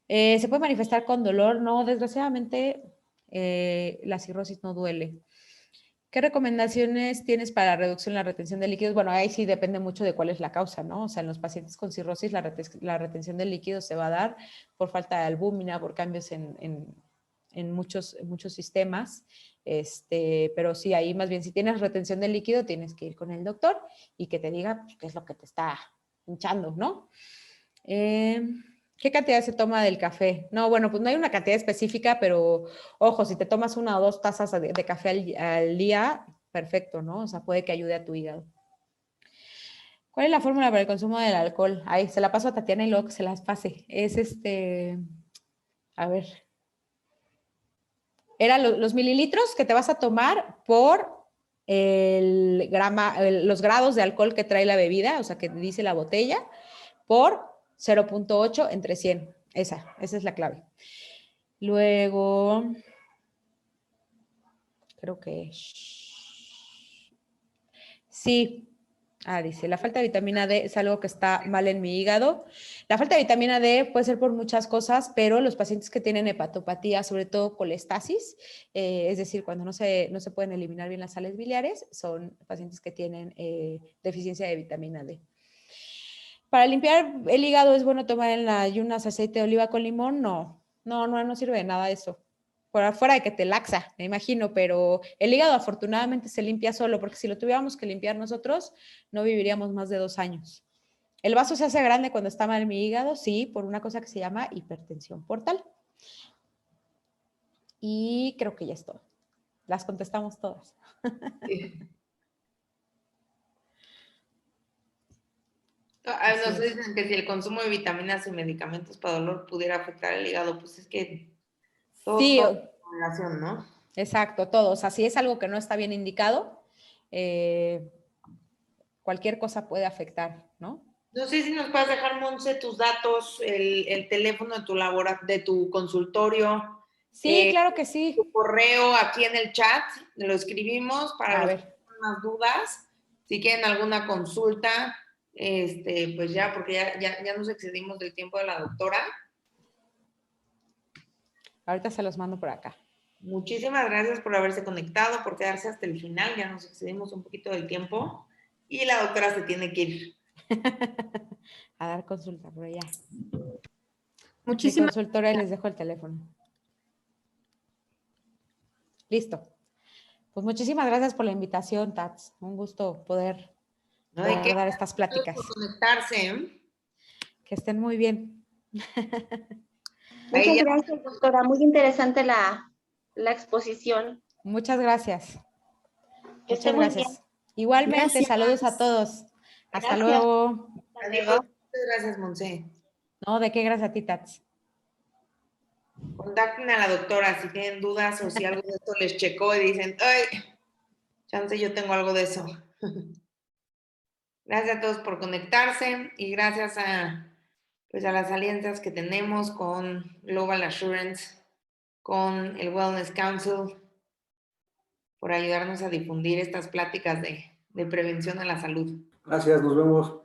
¿Se puede manifestar con dolor? No, desgraciadamente la cirrosis no duele. ¿Qué recomendaciones tienes para la reducción de la retención de líquidos? Bueno, ahí sí depende mucho de cuál es la causa, ¿no? O sea, en los pacientes con cirrosis la retención de líquidos se va a dar por falta de albúmina, por cambios en muchos sistemas. Pero sí, ahí más bien si tienes retención de líquido tienes que ir con el doctor y que te diga pues, qué es lo que te está hinchando, ¿no? ¿Qué cantidad se toma del café? No, bueno, pues no hay una cantidad específica, pero ojo, si te tomas 1 o 2 tazas de café al día, perfecto, ¿no? O sea, puede que ayude a tu hígado. ¿Cuál es la fórmula para el consumo del alcohol? Ahí, se la paso a Tatiana y luego que se las pase. Es a ver. Eran los mililitros que te vas a tomar por los grados de alcohol que trae la bebida, o sea, que dice la botella, por 0.8 entre 100. Esa es la clave. Luego, creo que sí. Dice, la falta de vitamina D es algo que está mal en mi hígado. La falta de vitamina D puede ser por muchas cosas, pero los pacientes que tienen hepatopatía, sobre todo colestasis, es decir, cuando no se pueden eliminar bien las sales biliares, son pacientes que tienen deficiencia de vitamina D. Para limpiar el hígado, ¿es bueno tomar en ayunas aceite de oliva con limón? No sirve de nada eso. Por afuera de que te laxa, me imagino, pero el hígado afortunadamente se limpia solo, porque si lo tuviéramos que limpiar nosotros, no viviríamos más de 2 años. ¿El vaso se hace grande cuando está mal mi hígado? Sí, por una cosa que se llama hipertensión portal. Y creo que ya es todo. Las contestamos todas. Nos dicen que si el consumo de vitaminas y medicamentos para dolor pudiera afectar el hígado, pues es que todo relación, ¿no? Exacto, todo. O sea, si es algo que no está bien indicado, cualquier cosa puede afectar, ¿no? No sé si nos puedes dejar, Monse, tus datos, el teléfono de tu consultorio. Sí, claro que sí. Tu correo aquí en el chat, lo escribimos para los que tengan más dudas. Si quieren alguna consulta, pues ya, porque ya nos excedimos del tiempo de la doctora. Ahorita se los mando por acá. Muchísimas gracias por haberse conectado, por quedarse hasta el final. Ya nos excedimos un poquito del tiempo y la doctora se tiene que ir. A dar consulta por allá. Muchísimas gracias. Consultora, les dejo el teléfono. Listo. Pues muchísimas gracias por la invitación, Tats. Un gusto poder dar estas pláticas. Por conectarse. Que estén muy bien. Muchas gracias, doctora. Muy interesante la exposición. Muchas gracias. Que esté muy bien. Igualmente, Gracias. Saludos a todos. Hasta Gracias. luego. Adiós. Muchas gracias, Monse. No, ¿de qué? Gracias a ti, Tats. Contacten a la doctora si tienen dudas o si algo de esto les checó y dicen, ay, chance yo tengo algo de eso. Gracias a todos por conectarse y gracias a las alianzas que tenemos con Global Assurance, con el Wellness Council, por ayudarnos a difundir estas pláticas de prevención a la salud. Gracias, nos vemos.